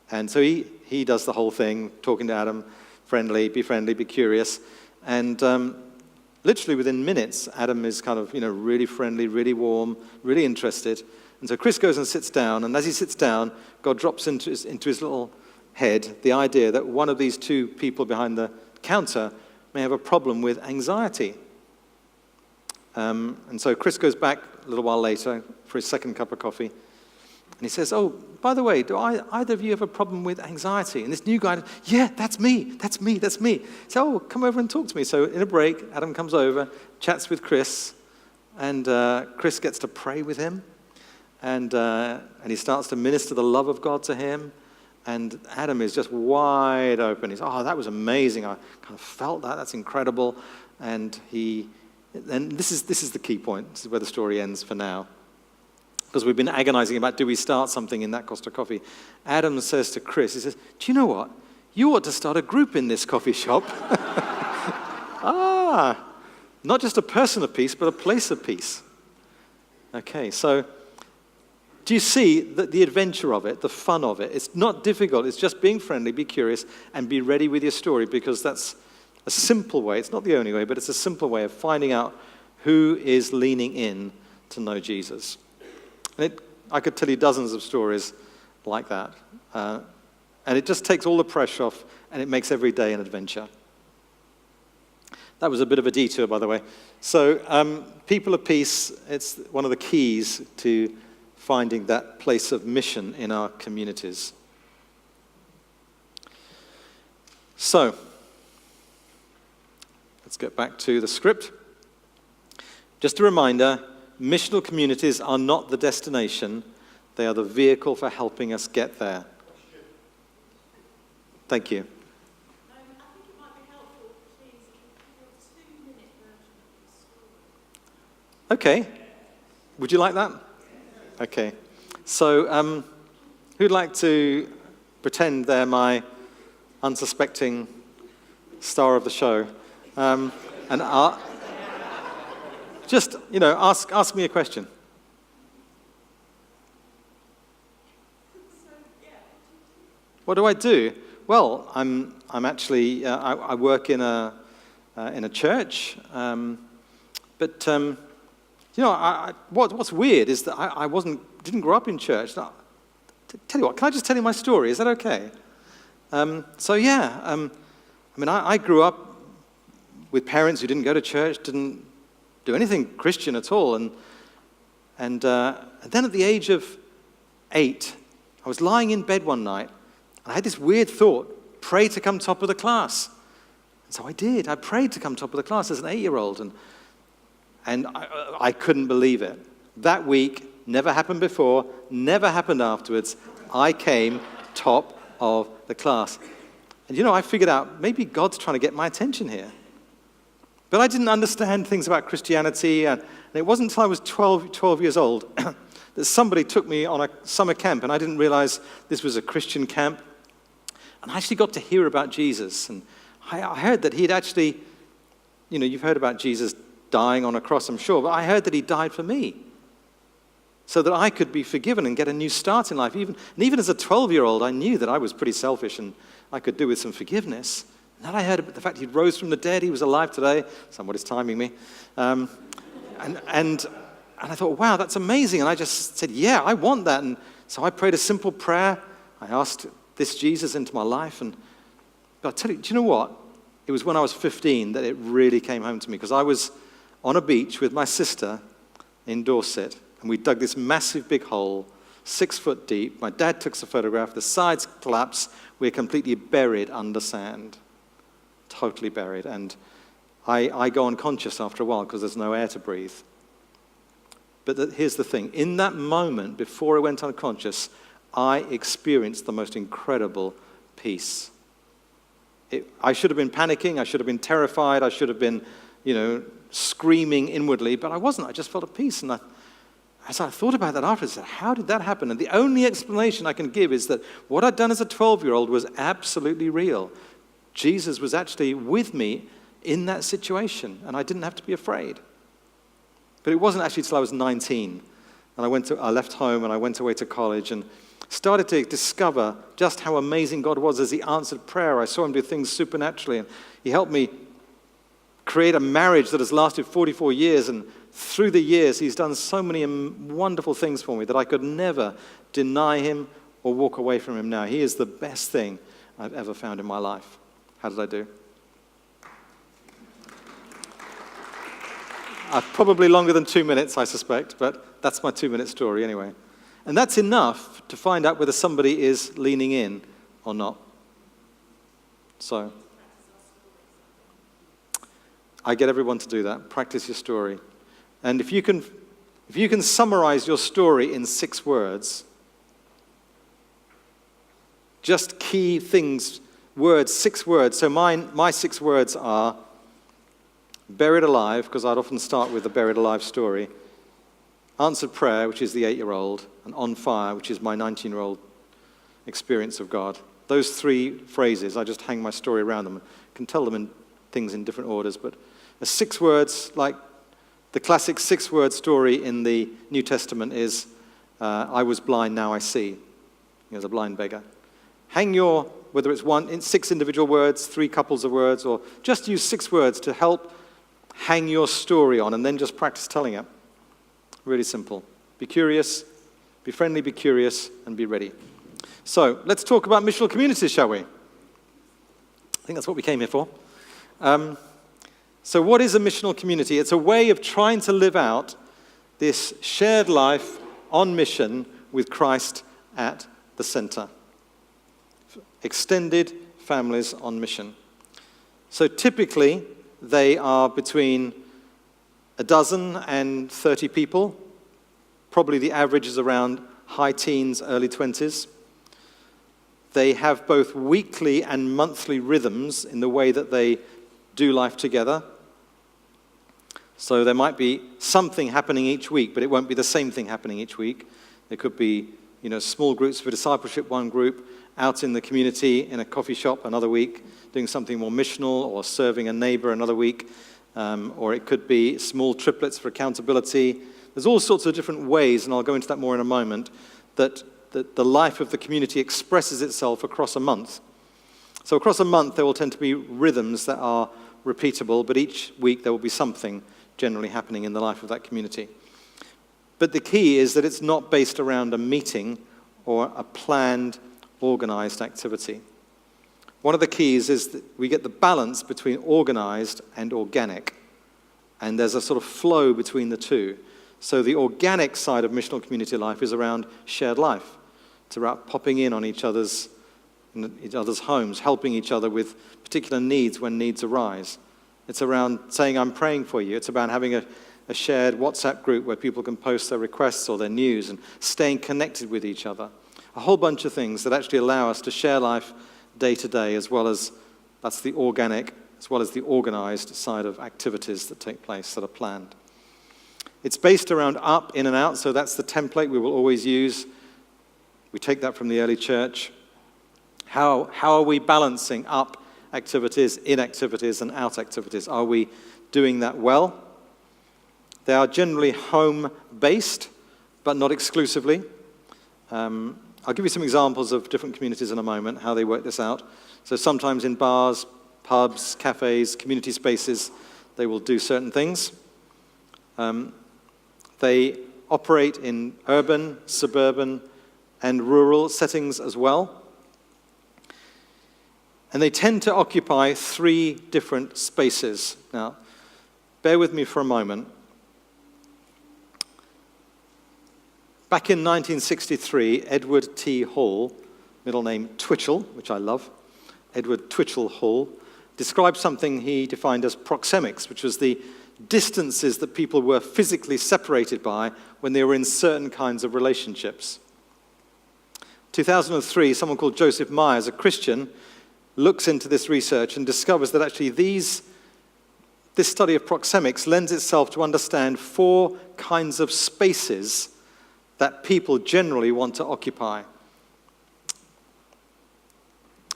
Speaker 1: And so he does the whole thing, talking to Adam, be curious. And literally within minutes, Adam is kind of, really friendly, really warm, really interested. And so Chris goes and sits down, and as he sits down, God drops into his little head the idea that one of these 2 people behind the counter may have a problem with anxiety. And so Chris goes back a little while later for his second cup of coffee. And he says, oh, by the way, do either of you have a problem with anxiety? And this new guy, yeah, that's me. So, oh, come over and talk to me. So in a break, Adam comes over, chats with Chris, and Chris gets to pray with him. And he starts to minister the love of God to him. And Adam is just wide open. He's, oh, that was amazing. I kind of felt that. That's incredible. And this is the key point. This is where the story ends for now. Because we've been agonizing about, do we start something in that Costa Coffee? Adam says to Chris, he says, do you know what? You ought to start a group in this coffee shop. Not just a person of peace, but a place of peace. Okay, so do you see the adventure of it, the fun of it? It's not difficult. It's just being friendly, be curious, and be ready with your story, because that's a simple way. It's not the only way, but it's a simple way of finding out who is leaning in to know Jesus. And I could tell you dozens of stories like that. And it just takes all the pressure off, and it makes every day an adventure. That was a bit of a detour, by the way. So people of peace, it's one of the keys to finding that place of mission in our communities. So, let's get back to the script. Just a reminder, missional communities are not the destination. They are the vehicle for helping us get there. Thank you.
Speaker 3: I think it might be helpful, please, if you have a 2-minute version of the story.
Speaker 1: Okay. Would you like that? Okay. So, who'd like to pretend they're my unsuspecting star of the show? And just, ask me a question. What do I do? Well, I'm actually I work in a church, but what's weird is that I didn't grow up in church. Now, tell you what, can I just tell you my story? Is that okay? I grew up with parents who didn't go to church, didn't do anything Christian at all, and then at the age of 8, I was lying in bed one night. I had this weird thought, pray to come top of the class. And so I did. I prayed to come top of the class as an 8-year-old, and I couldn't believe it. That week, never happened before, never happened afterwards, I came top of the class. And I figured out, maybe God's trying to get my attention here. But I didn't understand things about Christianity, and it wasn't until I was 12 years old that somebody took me on a summer camp, and I didn't realize this was a Christian camp. And I actually got to hear about Jesus. And I heard that he'd actually, you've heard about Jesus dying on a cross, I'm sure, but I heard that he died for me so that I could be forgiven and get a new start in life. Even as a 12-year-old, I knew that I was pretty selfish and I could do with some forgiveness. And then I heard about the fact he rose from the dead, he was alive today. Somebody's timing me. And I thought, wow, that's amazing. And I just said, yeah, I want that. And so I prayed a simple prayer. I asked this Jesus into my life. And but I tell you, do you know what? It was when I was 15 that it really came home to me, because I was on a beach with my sister in Dorset, and we dug this massive big hole, 6 foot deep. My dad took a photograph. The sides collapsed. We're completely buried under sand, totally buried. And I go unconscious after a while because there's no air to breathe. But here's the thing. In that moment, before I went unconscious, I experienced the most incredible peace. I should have been panicking. I should have been terrified. I should have been, screaming inwardly. But I wasn't. I just felt at peace. And as I thought about that afterwards, I said, how did that happen? And the only explanation I can give is that what I'd done as a 12-year-old was absolutely real. Jesus was actually with me in that situation, and I didn't have to be afraid. But it wasn't actually until I was 19, and I left home and I went away to college and started to discover just how amazing God was as he answered prayer. I saw him do things supernaturally, and he helped me create a marriage that has lasted 44 years, and through the years he's done so many wonderful things for me that I could never deny him or walk away from him now. He is the best thing I've ever found in my life. How did I do? Probably longer than 2 minutes, I suspect, but that's my 2-minute story anyway. And that's enough to find out whether somebody is leaning in or not. So, I get everyone to do that. Practice your story. And if you can summarize your story in 6 words, just key things, words, 6 words. So my 6 words are buried alive, because I'd often start with a buried alive story, answered prayer, which is the 8-year-old, and on fire, which is my 19-year-old experience of God. Those 3 phrases, I just hang my story around them. I can tell them in things in different orders, but 6 words, like the classic 6-word story in the New Testament is, I was blind, now I see. There's a blind beggar. Hang your, whether it's 6 individual words, 3 couples of words, or just use 6 words to help hang your story on, and then just practice telling it. Really simple. Be curious, be friendly, be curious, and be ready. So, let's talk about missional communities, shall we? I think that's what we came here for. So what is a missional community? It's a way of trying to live out this shared life on mission with Christ at the center. Extended families on mission. So typically, they are between a dozen and 30 people. Probably the average is around high teens, early 20s. They have both weekly and monthly rhythms in the way that they do life together. So there might be something happening each week, but it won't be the same thing happening each week. There could be, small groups for discipleship, one group, out in the community, in a coffee shop another week, doing something more missional, or serving a neighbor another week. Or it could be small triplets for accountability. There's all sorts of different ways, and I'll go into that more in a moment, that the life of the community expresses itself across a month. So across a month, there will tend to be rhythms that are repeatable, but each week there will be something generally happening in the life of that community. But the key is that it's not based around a meeting or a planned, organized activity. One of the keys is that we get the balance between organized and organic, and there's a sort of flow between the two. So the organic side of missional community life is around shared life. It's about popping in on each other's homes, helping each other with particular needs when needs arise. It's around saying, I'm praying for you. It's about having a shared WhatsApp group where people can post their requests or their news and staying connected with each other. A whole bunch of things that actually allow us to share life day to day, as well as that's the organic, as well as the organized side of activities that take place that are planned. It's based around up, in and out, so that's the template we will always use. We take that from the early church. How are we balancing up activities, in activities, and out activities? Are we doing that well? They are generally home-based, but not exclusively. I'll give you some examples of different communities in a moment, how they work this out. So sometimes in bars, pubs, cafes, community spaces, they will do certain things. They operate in urban, suburban, and rural settings as well. And they tend to occupy 3 different spaces. Now, bear with me for a moment. Back in 1963, Edward T. Hall, middle name Twitchell, which I love, Edward Twitchell Hall, described something he defined as proxemics, which was the distances that people were physically separated by when they were in certain kinds of relationships. 2003, someone called Joseph Myers, a Christian, looks into this research and discovers that actually this study of proxemics lends itself to understand 4 kinds of spaces that people generally want to occupy.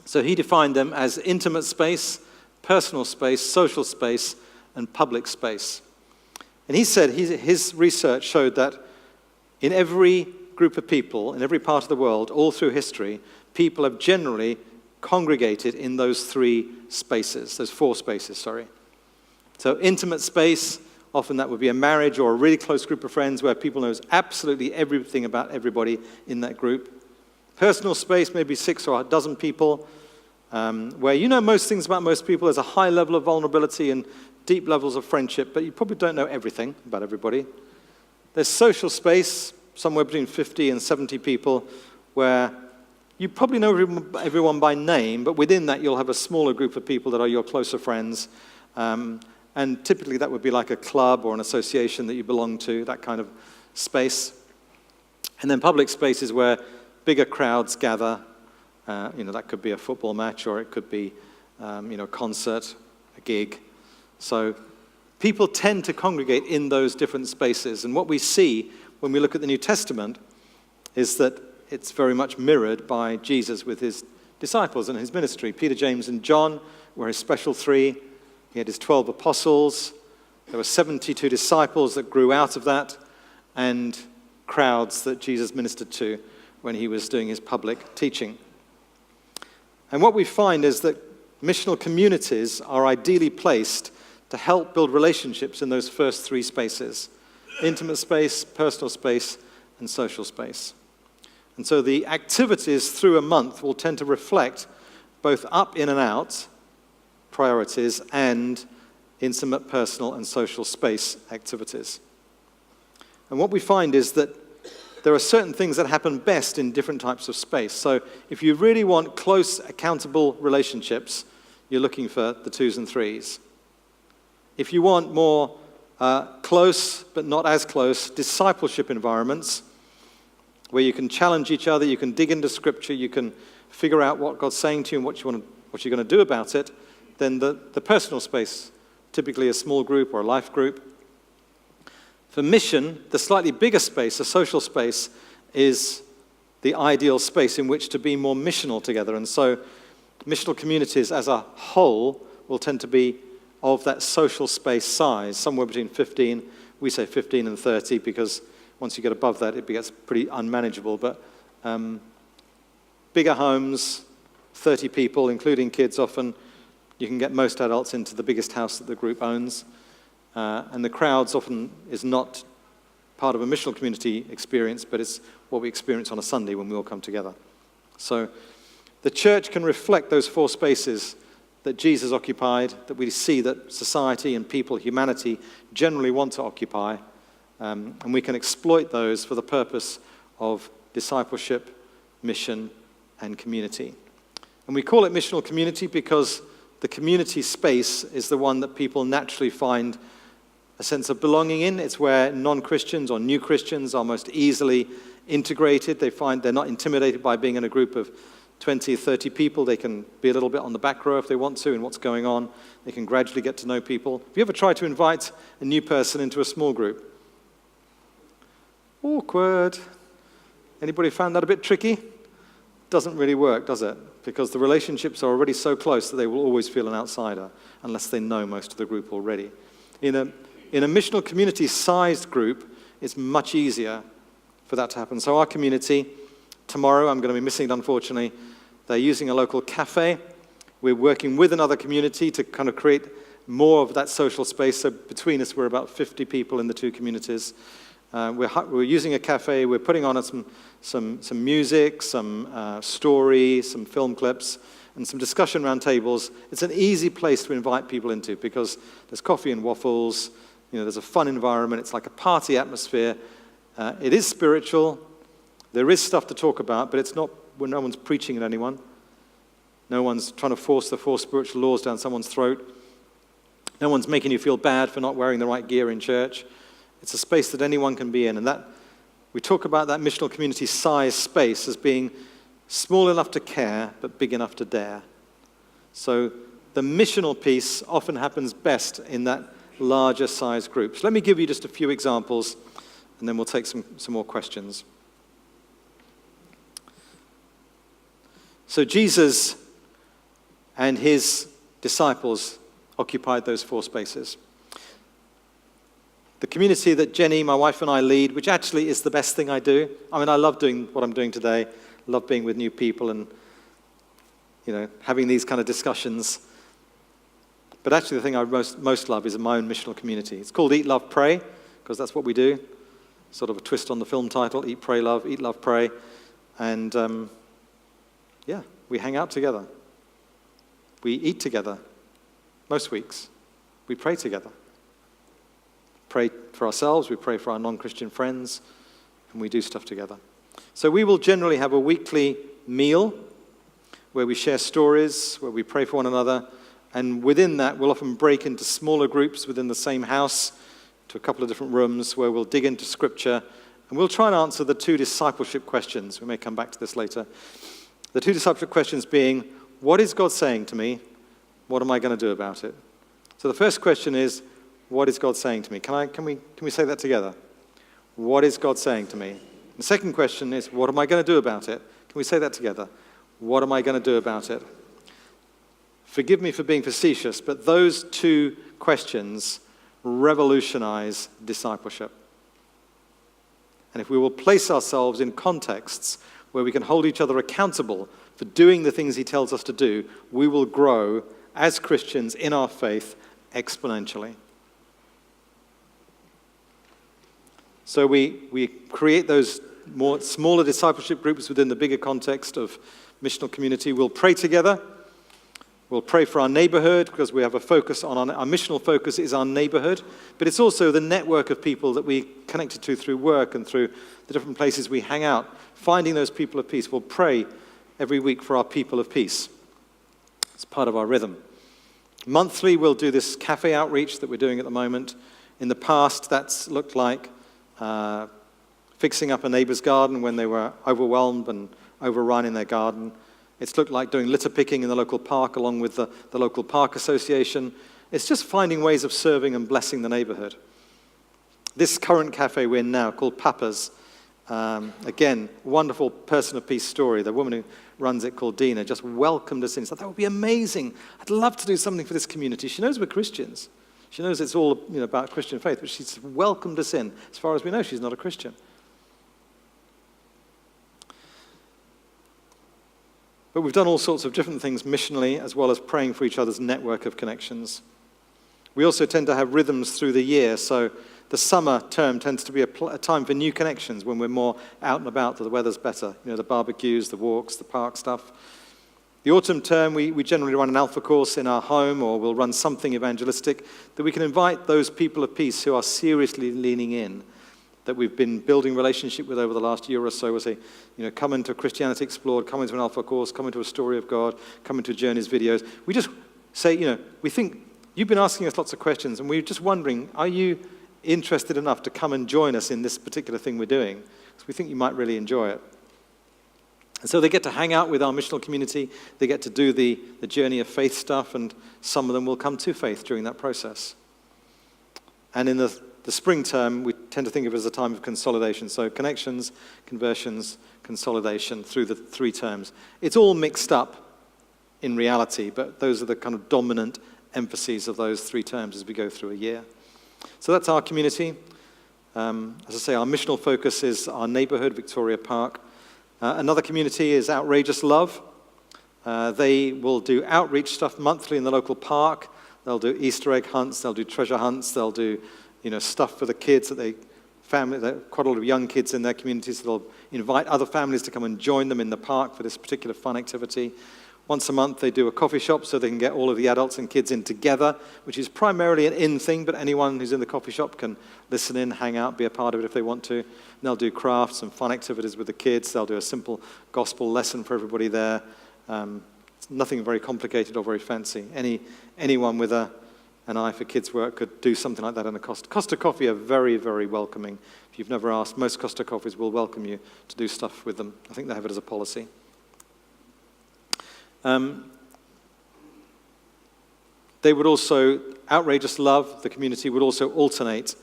Speaker 1: So he defined them as intimate space, personal space, social space, and public space. And he said his research showed that in every group of people, in every part of the world, all through history, people have generally congregated in those 4 spaces. So intimate space, often that would be a marriage or a really close group of friends where people knows absolutely everything about everybody in that group. Personal space, maybe 6 or a dozen people, where you know most things about most people. There's a high level of vulnerability and deep levels of friendship, but you probably don't know everything about everybody. There's social space, somewhere between 50 and 70 people, where you probably know everyone by name, but within that you'll have a smaller group of people that are your closer friends. And typically that would be like a club or an association that you belong to, that kind of space. And then public spaces where bigger crowds gather. That could be a football match, or it could be a concert, a gig. So people tend to congregate in those different spaces. And what we see when we look at the New Testament is that it's very much mirrored by Jesus with his disciples and his ministry. Peter, James, and John were his special three. He had his 12 apostles. There were 72 disciples that grew out of that, and crowds that Jesus ministered to when he was doing his public teaching. And what we find is that missional communities are ideally placed to help build relationships in those first three spaces: intimate space, personal space, and social space. And so the activities through a month will tend to reflect both up, in, and out priorities and intimate, personal, and social space activities. And what we find is that there are certain things that happen best in different types of space. So if you really want close, accountable relationships, you're looking for the 2s and 3s. If you want more close, but not as close, discipleship environments, where you can challenge each other, you can dig into Scripture, you can figure out what God's saying to you and what you're going to do about it, then the personal space, typically a small group or a life group. For mission, the slightly bigger space, a social space, is the ideal space in which to be more missional together. And so missional communities as a whole will tend to be of that social space size, somewhere between 15, we say 15 and 30, because once you get above that, it gets pretty unmanageable. But bigger homes, 30 people, including kids often, you can get most adults into the biggest house that the group owns. And the crowds often is not part of a missional community experience, but it's what we experience on a Sunday when we all come together. So the church can reflect those four spaces that Jesus occupied, that we see that society and people, humanity, generally want to occupy. And we can exploit those for the purpose of discipleship, mission, and community. And we call it missional community because the community space is the one that people naturally find a sense of belonging in. It's where non-Christians or new Christians are most easily integrated. They find they're not intimidated by being in a group of 20 or 30 people. They can be a little bit on the back row if they want to in what's going on. They can gradually get to know people. Have you ever tried to invite a new person into a small group? Awkward. Anybody found that a bit tricky? Doesn't really work, does it? Because the relationships are already so close that they will always feel an outsider unless they know most of the group already. In a missional community-sized group, it's much easier for that to happen. So our community, tomorrow, I'm going to be missing it unfortunately, they're using a local cafe. We're working with another community to kind of create more of that social space. So between us, we're about 50 people in the two communities. We're using a cafe. We're putting on some music, some story, some film clips, and some discussion round tables. It's an easy place to invite people into because there's coffee and waffles. There's a fun environment. It's like a party atmosphere. It is spiritual. There is stuff to talk about, but it's not when no one's preaching at anyone. No one's trying to force the four spiritual laws down someone's throat. No one's making you feel bad for not wearing the right gear in church. It's a space that anyone can be in. And that we talk about that missional community size space as being small enough to care, but big enough to dare. So the missional piece often happens best in that larger size groups. Let me give you just a few examples, and then we'll take some more questions. So Jesus and his disciples occupied those four spaces. The community that Jenny, my wife, and I lead, which actually is the best thing I do. I mean, I love doing what I'm doing today. I love being with new people and, having these kind of discussions. But actually the thing I most love is my own missional community. It's called Eat, Love, Pray, because that's what we do. Sort of a twist on the film title, Eat, Pray, Love, Eat, Love, Pray. And, we hang out together. We eat together most weeks. We pray together. Pray for ourselves, we pray for our non-Christian friends, and we do stuff together. So we will generally have a weekly meal where we share stories, where we pray for one another, and within that we'll often break into smaller groups within the same house to a couple of different rooms where we'll dig into Scripture, and we'll try and answer the 2 discipleship questions. We may come back to this later. The 2 discipleship questions being, what is God saying to me? What am I going to do about it? So the first question is, what is God saying to me? Can we say that together? What is God saying to me? The second question is, what am I going to do about it? Can we say that together? What am I going to do about it? Forgive me for being facetious, but those 2 questions revolutionize discipleship. And if we will place ourselves in contexts where we can hold each other accountable for doing the things he tells us to do, we will grow as Christians in our faith exponentially. So we create those smaller discipleship groups within the bigger context of missional community. We'll pray together. We'll pray for our neighborhood because we have a focus on our missional focus is our neighborhood, but it's also the network of people that we connected to through work and through the different places we hang out, finding those people of peace. We'll pray every week for our people of peace. It's part of our rhythm. Monthly, we'll do this cafe outreach that we're doing at the moment. In the past, that's looked like fixing up a neighbor's garden when they were overwhelmed and overrun in their garden. It's looked like doing litter picking in the local park along with the local park association. It's just finding ways of serving and blessing the neighborhood. This current cafe we're in now, called Papa's, again, wonderful person of peace story. The woman who runs it, called Dina, just welcomed us in. She said, that would be amazing. I'd love to do something for this community. She knows we're Christians. She knows it's all about Christian faith, but she's welcomed us in. As far as we know, she's not a Christian. But we've done all sorts of different things missionally, as well as praying for each other's network of connections. We also tend to have rhythms through the year, so the summer term tends to be a time for new connections when we're more out and about, the weather's better. The barbecues, the walks, the park stuff. The autumn term, we generally run an alpha course in our home, or we'll run something evangelistic that we can invite those people of peace who are seriously leaning in, that we've been building relationship with over the last year or so. We'll say, come into Christianity Explored, come into an Alpha course, come into a Story of God, come into Journey's videos. We just say, we think, you've been asking us lots of questions, and we're just wondering, are you interested enough to come and join us in this particular thing we're doing? Because we think you might really enjoy it. And so they get to hang out with our missional community. They get to do the journey of faith stuff, and some of them will come to faith during that process. And in the spring term, we tend to think of it as a time of consolidation. So connections, conversions, consolidation through the 3 terms. It's all mixed up in reality, but those are the kind of dominant emphases of those 3 terms as we go through a year. So that's our community. As I say, our missional focus is our neighborhood, Victoria Park. Another community is Outrageous Love. They will do outreach stuff monthly in the local park. They'll do Easter egg hunts. They'll do treasure hunts. They'll do stuff for the kids quite a lot of young kids in their communities. So they'll invite other families to come and join them in the park for this particular fun activity. Once a month, they do a coffee shop so they can get all of the adults and kids in together, which is primarily an in thing, but anyone who's in the coffee shop can listen in, hang out, be a part of it if they want to. And they'll do crafts and fun activities with the kids. They'll do a simple gospel lesson for everybody there. It's nothing very complicated or very fancy. Anyone with an eye for kids' work could do something like that in a Costa. Costa Coffee are very, very welcoming. If you've never asked, most Costa Coffees will welcome you to do stuff with them. I think they have it as a policy. They would also, Outrageous Love, the community, would also alternate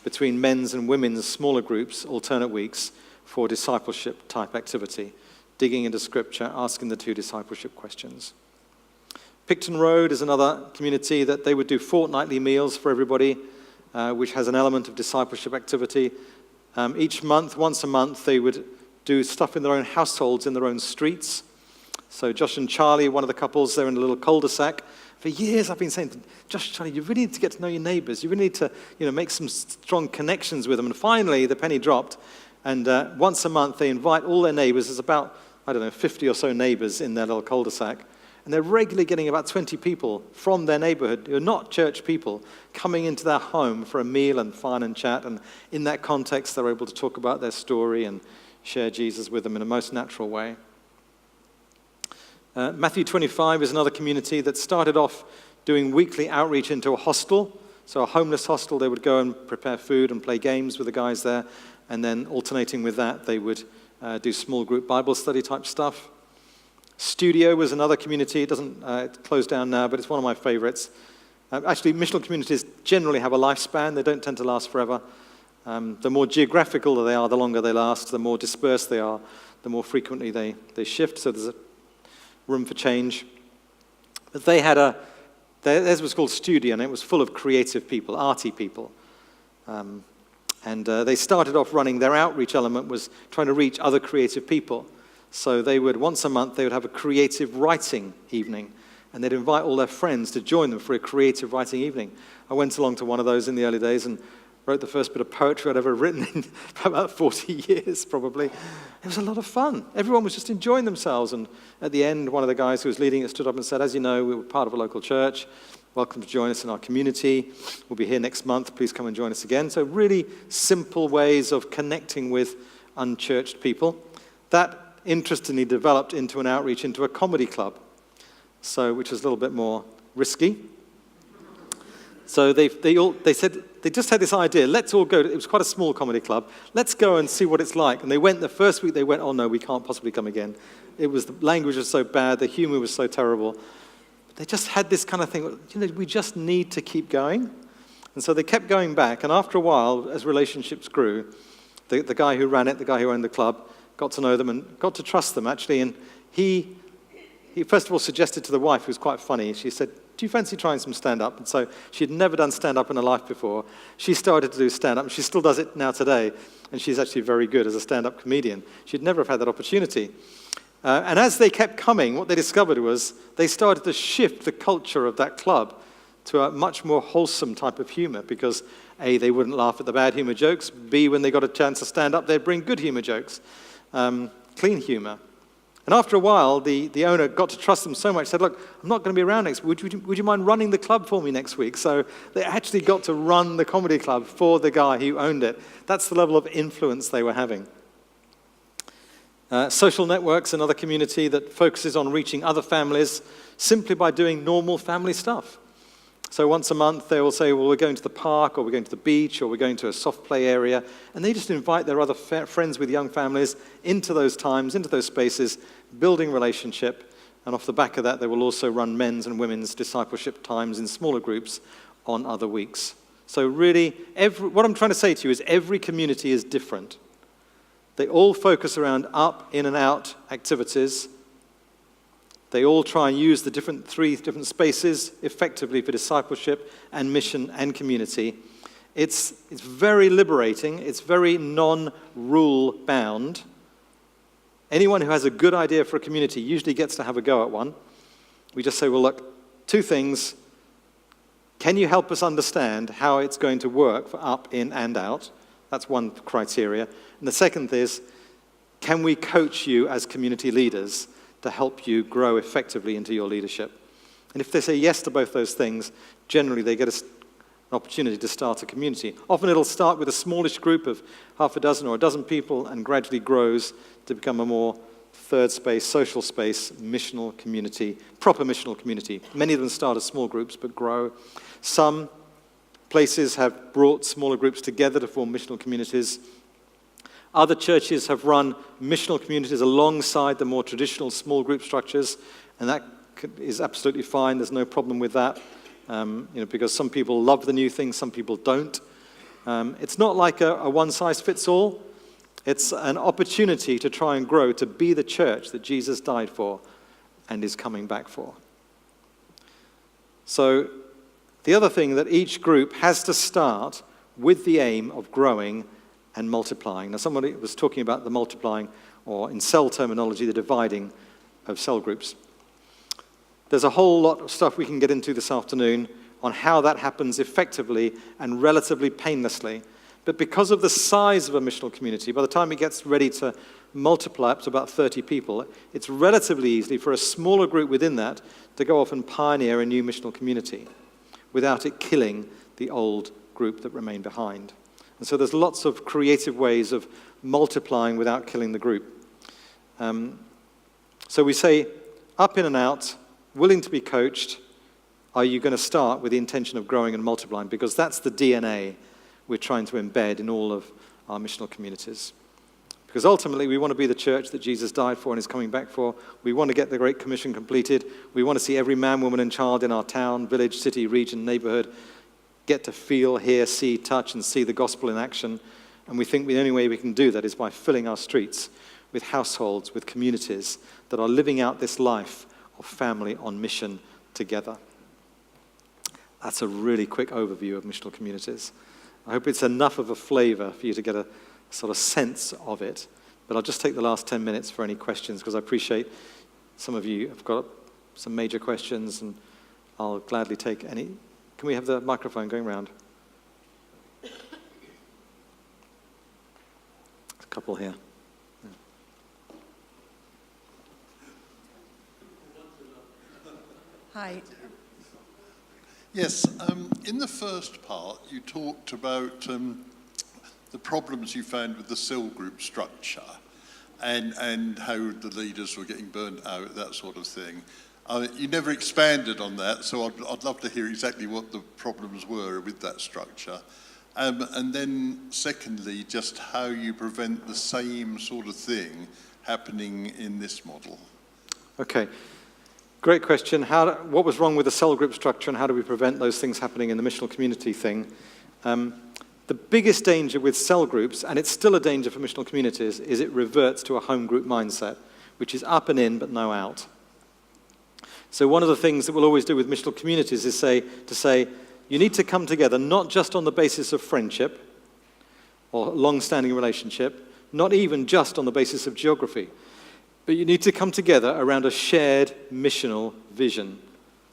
Speaker 1: between men's and women's smaller groups, alternate weeks, for discipleship type activity, digging into Scripture, asking the 2 discipleship questions. Picton Road is another community that they would do fortnightly meals for everybody, which has an element of discipleship activity. Each month, once a month, they would do stuff in their own households, in their own streets. So Josh and Charlie, one of the couples, they're in a little cul-de-sac. For years I've been saying to Josh and Charlie, you really need to get to know your neighbors. You really need to make some strong connections with them. And finally, the penny dropped. And once a month, they invite all their neighbors. There's about, 50 or so neighbors in their little cul-de-sac. And they're regularly getting about 20 people from their neighborhood who are not church people coming into their home for a meal and fun and chat. And in that context, they're able to talk about their story and share Jesus with them in a most natural way. Matthew 25 is another community that started off doing weekly outreach into a hostel. So a homeless hostel, they would go and prepare food and play games with the guys there. And then alternating with that, they would do small group Bible study type stuff. Studio was another community. It doesn't it's closed down now, but it's one of my favorites. Actually, missional communities generally have a lifespan. They don't tend to last forever. The more geographical they are, the longer they last. The more dispersed they are, the more frequently they shift. So there's a room for change. But they had theirs was called Studio, and it was full of creative people, arty people. And they started off running, their outreach element was trying to reach other creative people. So they would, once a month, they would have a creative writing evening. And they'd invite all their friends to join them for a creative writing evening. I went along to one of those in the early days and wrote the first bit of poetry I'd ever written in about 40 years, probably. It was a lot of fun. Everyone was just enjoying themselves. And at the end, one of the guys who was leading it stood up and said, as you know, we were part of a local church. Welcome to join us in our community. We'll be here next month. Please come and join us again. So really simple ways of connecting with unchurched people. That interestingly developed into an outreach into a comedy club, which was a little bit more risky. So they said they just had this idea. Let's all go. It was quite a small comedy club. Let's go and see what it's like. And they went the first week. They went, oh no, we can't possibly come again. The language was so bad. The humor was so terrible. But they just had this kind of thing. We just need to keep going. And so they kept going back. And after a while, as relationships grew, the guy who ran it, the guy who owned the club, got to know them and got to trust them, actually. And he first of all suggested to the wife, who was quite funny, she said, do you fancy trying some stand-up? And so she'd never done stand-up in her life before. She started to do stand-up, and she still does it now today. And she's actually very good as a stand-up comedian. She'd never have had that opportunity. And as they kept coming, what they discovered was they started to shift the culture of that club to a much more wholesome type of humor, because A, they wouldn't laugh at the bad humor jokes. B, when they got a chance to stand up, they'd bring good humor jokes. Clean humor. And after a while, the owner got to trust them so much, said, look, I'm not going to be around next week. Would you mind running the club for me next week? So they actually got to run the comedy club for the guy who owned it. That's the level of influence they were having. Social Networks, another community that focuses on reaching other families simply by doing normal family stuff. So once a month, they will say, well, we're going to the park, or we're going to the beach, or we're going to a soft play area. And they just invite their other friends with young families into those times, into those spaces, building relationship. And off the back of that, they will also run men's and women's discipleship times in smaller groups on other weeks. So really, what I'm trying to say to you is every community is different. They all focus around up, in and out activities. They all try and use the three different spaces effectively for discipleship and mission and community. It's very liberating. It's very non-rule bound. Anyone who has a good idea for a community usually gets to have a go at one. We just say, well, look, two things. Can you help us understand how it's going to work for up, in, and out? That's one criteria. And the second is, can we coach you as community leaders to help you grow effectively into your leadership? And if they say yes to both those things, generally they get an opportunity to start a community. Often it'll start with a smallish group of half a dozen or a dozen people and gradually grows to become a more third space, social space, missional community, proper missional community. Many of them start as small groups but grow. Some places have brought smaller groups together to form missional communities. Other churches have run missional communities alongside the more traditional small group structures, and that is absolutely fine. There's no problem with that, because some people love the new thing, some people don't. It's not like a one-size-fits-all. It's an opportunity to try and grow, to be the church that Jesus died for and is coming back for. So the other thing that each group has to start with the aim of growing and multiplying. Now, somebody was talking about the multiplying, or in cell terminology, the dividing of cell groups. There's a whole lot of stuff we can get into this afternoon on how that happens effectively and relatively painlessly. But because of the size of a missional community, by the time it gets ready to multiply up to about 30 people, it's relatively easy for a smaller group within that to go off and pioneer a new missional community without it killing the old group that remained behind. And so there's lots of creative ways of multiplying without killing the group. So we say, up, in and out, willing to be coached. Are you going to start with the intention of growing and multiplying? Because that's the DNA we're trying to embed in all of our missional communities. Because ultimately, we want to be the church that Jesus died for and is coming back for. We want to get the Great Commission completed. We want to see every man, woman, and child in our town, village, city, region, neighborhood get to feel, hear, see, touch, and see the gospel in action. And we think the only way we can do that is by filling our streets with households, with communities that are living out this life of family on mission together. That's a really quick overview of missional communities. I hope it's enough of a flavor for you to get a sort of sense of it. But I'll just take the last 10 minutes for any questions, because I appreciate some of you have got some major questions, and I'll gladly take any. Can we have the microphone going around? A couple here.
Speaker 4: Hi.
Speaker 5: Yes, in the first part, you talked about the problems you found with the cell group structure and how the leaders were getting burnt out, that sort of thing. You never expanded on that, so I'd love to hear exactly what the problems were with that structure. And then secondly, just how you prevent the same sort of thing happening in this model.
Speaker 1: Okay. Great question. What was wrong with the cell group structure, and how do we prevent those things happening in the missional community thing? The biggest danger with cell groups, and it's still a danger for missional communities, is it reverts to a home group mindset, which is up and in but no out. So one of the things that we'll always do with missional communities is to say, you need to come together not just on the basis of friendship or long-standing relationship, not even just on the basis of geography, but you need to come together around a shared missional vision.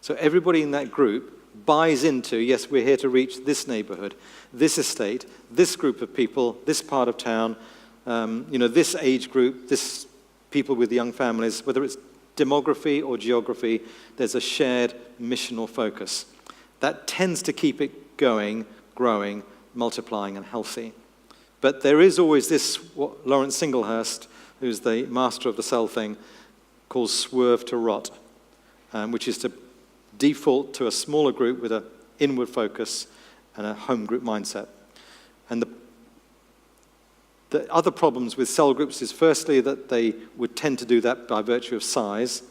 Speaker 1: So everybody in that group buys into, yes, we're here to reach this neighborhood, this estate, this group of people, this part of town, this age group, this people with young families, whether it's demography or geography, there's a shared missional focus. That tends to keep it going, growing, multiplying, and healthy. But there is always this, what Lawrence Singlehurst, who's the master of the cell thing, calls swerve to rot, which is to default to a smaller group with an inward focus and a home group mindset. And the other problems with cell groups is firstly that they would tend to do that by virtue of size.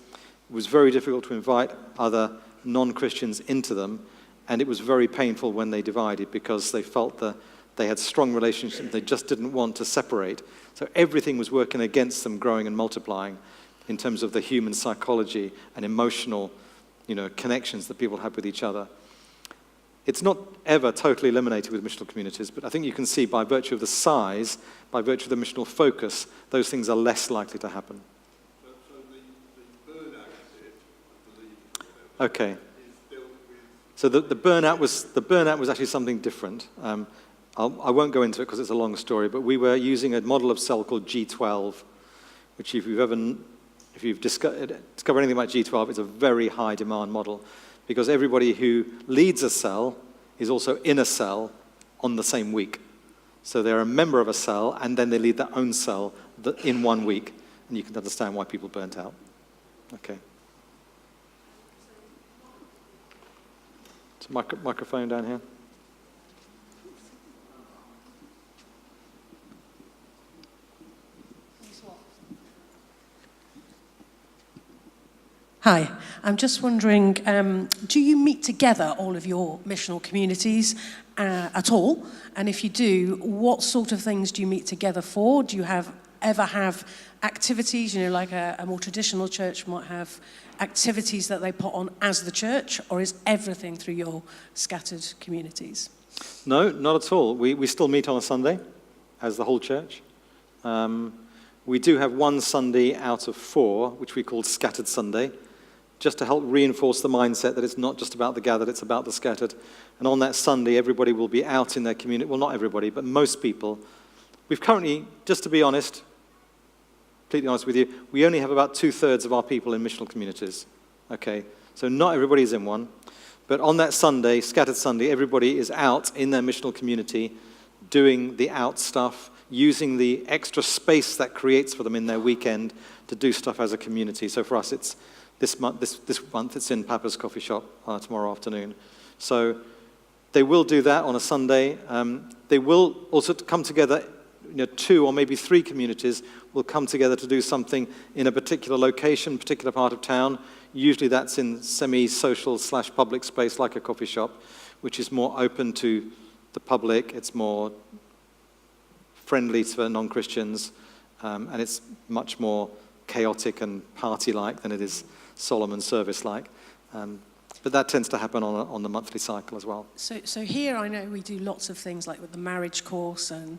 Speaker 1: It was very difficult to invite other non-Christians into them, and it was very painful when they divided because they felt that they had strong relationships, they just didn't want to separate. So everything was working against them growing and multiplying in terms of the human psychology and emotional, connections that people have with each other. It's not ever totally eliminated with missional communities, but I think you can see by virtue of the size, by virtue of the missional focus, those things are less likely to happen.
Speaker 5: So the burnout bit, I believe,
Speaker 1: Okay.
Speaker 5: is dealt with.
Speaker 1: So the burnout was actually something different. I won't go into it because it's a long story, but we were using a model of cell called G12, which if you've discovered anything about G12, it's a very high demand model because everybody who leads a cell is also in a cell on the same week. So they're a member of a cell and then they lead their own cell in 1 week. And you can understand why people burnt out. Okay. So microphone down here.
Speaker 4: Hi, I'm just wondering, do you meet together all of your missional communities at all? And if you do, what sort of things do you meet together for? Do you ever have activities, like a more traditional church might have activities that they put on as the church, or is everything through your scattered communities?
Speaker 1: No, not at all. We still meet on a Sunday as the whole church. We do have one Sunday out of 4, which we call Scattered Sunday, just to help reinforce the mindset that it's not just about the gathered, it's about the scattered. And on that Sunday, everybody will be out in their community. Well, not everybody, but most people. We've currently, just to be honest, completely honest with you, we only have about 2/3 of our people in missional communities. Okay, so not everybody is in one. But on that Sunday, Scattered Sunday, everybody is out in their missional community doing the out stuff, using the extra space that creates for them in their weekend to do stuff as a community. So for us, it's this month it's in Papa's Coffee Shop tomorrow afternoon. So they will do that on a Sunday. They will also come together, 2 or maybe 3 communities will come together to do something in a particular location, particular part of town. Usually that's in semi-social / public space like a coffee shop, which is more open to the public. It's more friendly to non-Christians, and it's much more chaotic and party-like than it is Solomon service-like. But that tends to happen on the monthly cycle as well.
Speaker 4: So here I know we do lots of things like with the marriage course and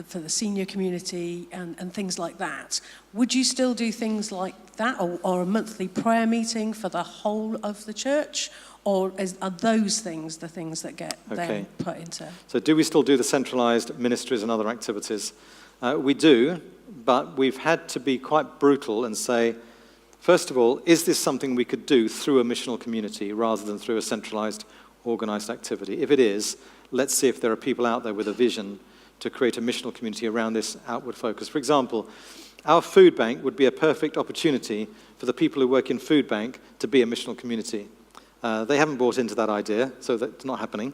Speaker 4: for the senior community and things like that. Would you still do things like that or a monthly prayer meeting for the whole of the church? Or are those things the things that get then put into? So
Speaker 1: do we still do the centralized ministries and other activities? We do, but we've had to be quite brutal and say, first of all, is this something we could do through a missional community rather than through a centralized, organized activity? If it is, let's see if there are people out there with a vision to create a missional community around this outward focus. For example, our food bank would be a perfect opportunity for the people who work in food bank to be a missional community. They haven't bought into that idea, so that's not happening.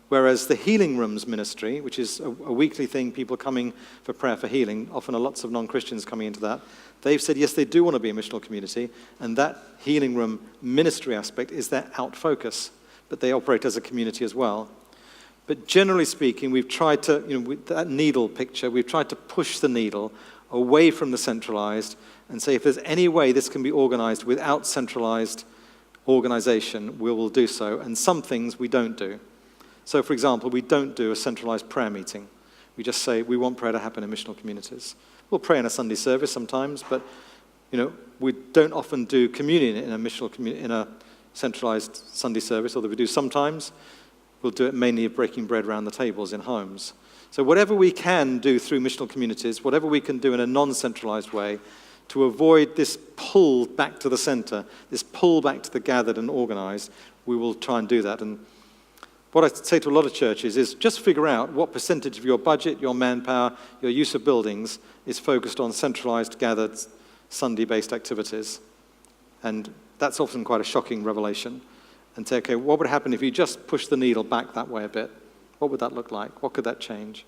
Speaker 1: Whereas the healing rooms ministry, which is a weekly thing, people coming for prayer for healing, often are lots of non-Christians coming into that, they've said, yes, they do want to be a missional community, and that healing room ministry aspect is their out focus, but they operate as a community as well. But generally speaking, we've tried to, with that needle picture, we've tried to push the needle away from the centralized and say if there's any way this can be organized without centralized organization, we will do so, and some things we don't do. So, for example, we don't do a centralized prayer meeting. We just say we want prayer to happen in missional communities. We'll pray in a Sunday service sometimes, but we don't often do communion in a missional in a centralized Sunday service, although we do sometimes. We'll do it mainly of breaking bread around the tables in homes. So whatever we can do through missional communities, whatever we can do in a non-centralized way, to avoid this pull back to the center, this pull back to the gathered and organized, we will try and do that. And what I say to a lot of churches is just figure out what percentage of your budget, your manpower, your use of buildings is focused on centralized, gathered, Sunday-based activities. And that's often quite a shocking revelation. And say, okay, what would happen if you just push the needle back that way a bit? What would that look like? What could that change?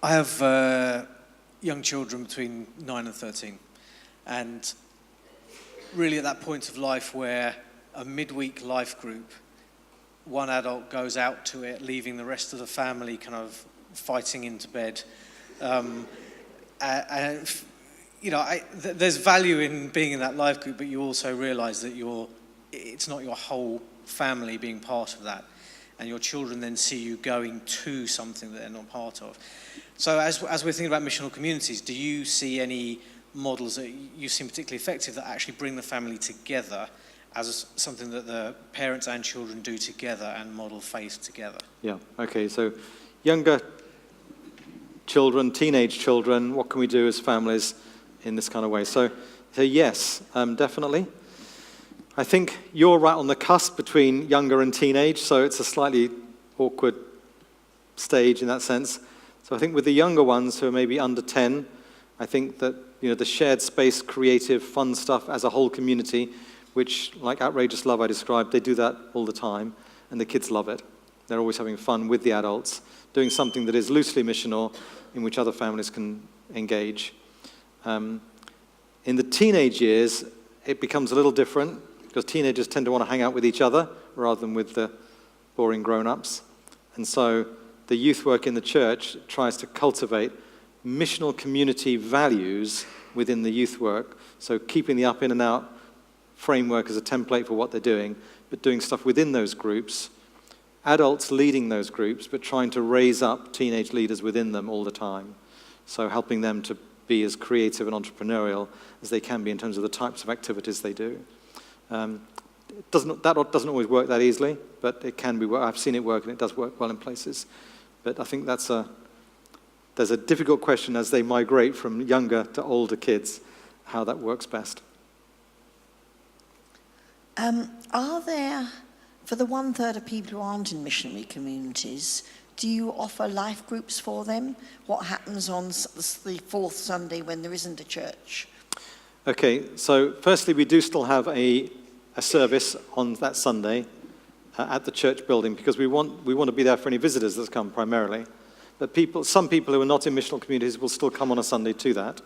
Speaker 6: I have young children between 9 and 13, and really at that point of life where a midweek life group, one adult goes out to it, leaving the rest of the family kind of fighting into bed. There's value in being in that life group, but you also realise that it's not your whole family being part of that. And your children then see you going to something that they're not part of. So as we're thinking about missional communities, do you see any models that you seem particularly effective that actually bring the family together as something that the parents and children do together and model faith together? Yeah,
Speaker 1: okay, so younger children, teenage children, what can we do as families in this kind of way? So yes, definitely. I think you're right on the cusp between younger and teenage, so it's a slightly awkward stage in that sense. So I think with the younger ones who are maybe under 10, I think that the shared space, creative, fun stuff as a whole community, which like Outrageous Love I described, they do that all the time, and the kids love it. They're always having fun with the adults, doing something that is loosely missional, in which other families can engage. In the teenage years, it becomes a little different, because teenagers tend to want to hang out with each other rather than with the boring grown-ups. And so the youth work in the church tries to cultivate missional community values within the youth work. So keeping the up, in and out framework as a template for what they're doing, but doing stuff within those groups, adults leading those groups, but trying to raise up teenage leaders within them all the time. So helping them to be as creative and entrepreneurial as they can be in terms of the types of activities they do. That doesn't always work that easily, but it can be. I've seen it work, and it does work well in places. But I think there's a difficult question as they migrate from younger to older kids, how that works best.
Speaker 7: Are there, for the 1/3 of people who aren't in missionary communities, do you offer life groups for them? What happens on the fourth Sunday when there isn't a church?
Speaker 1: Okay, so firstly, we do still have a service on that Sunday at the church building, because we want to be there for any visitors that come primarily. But some people who are not in missional communities will still come on a Sunday to that.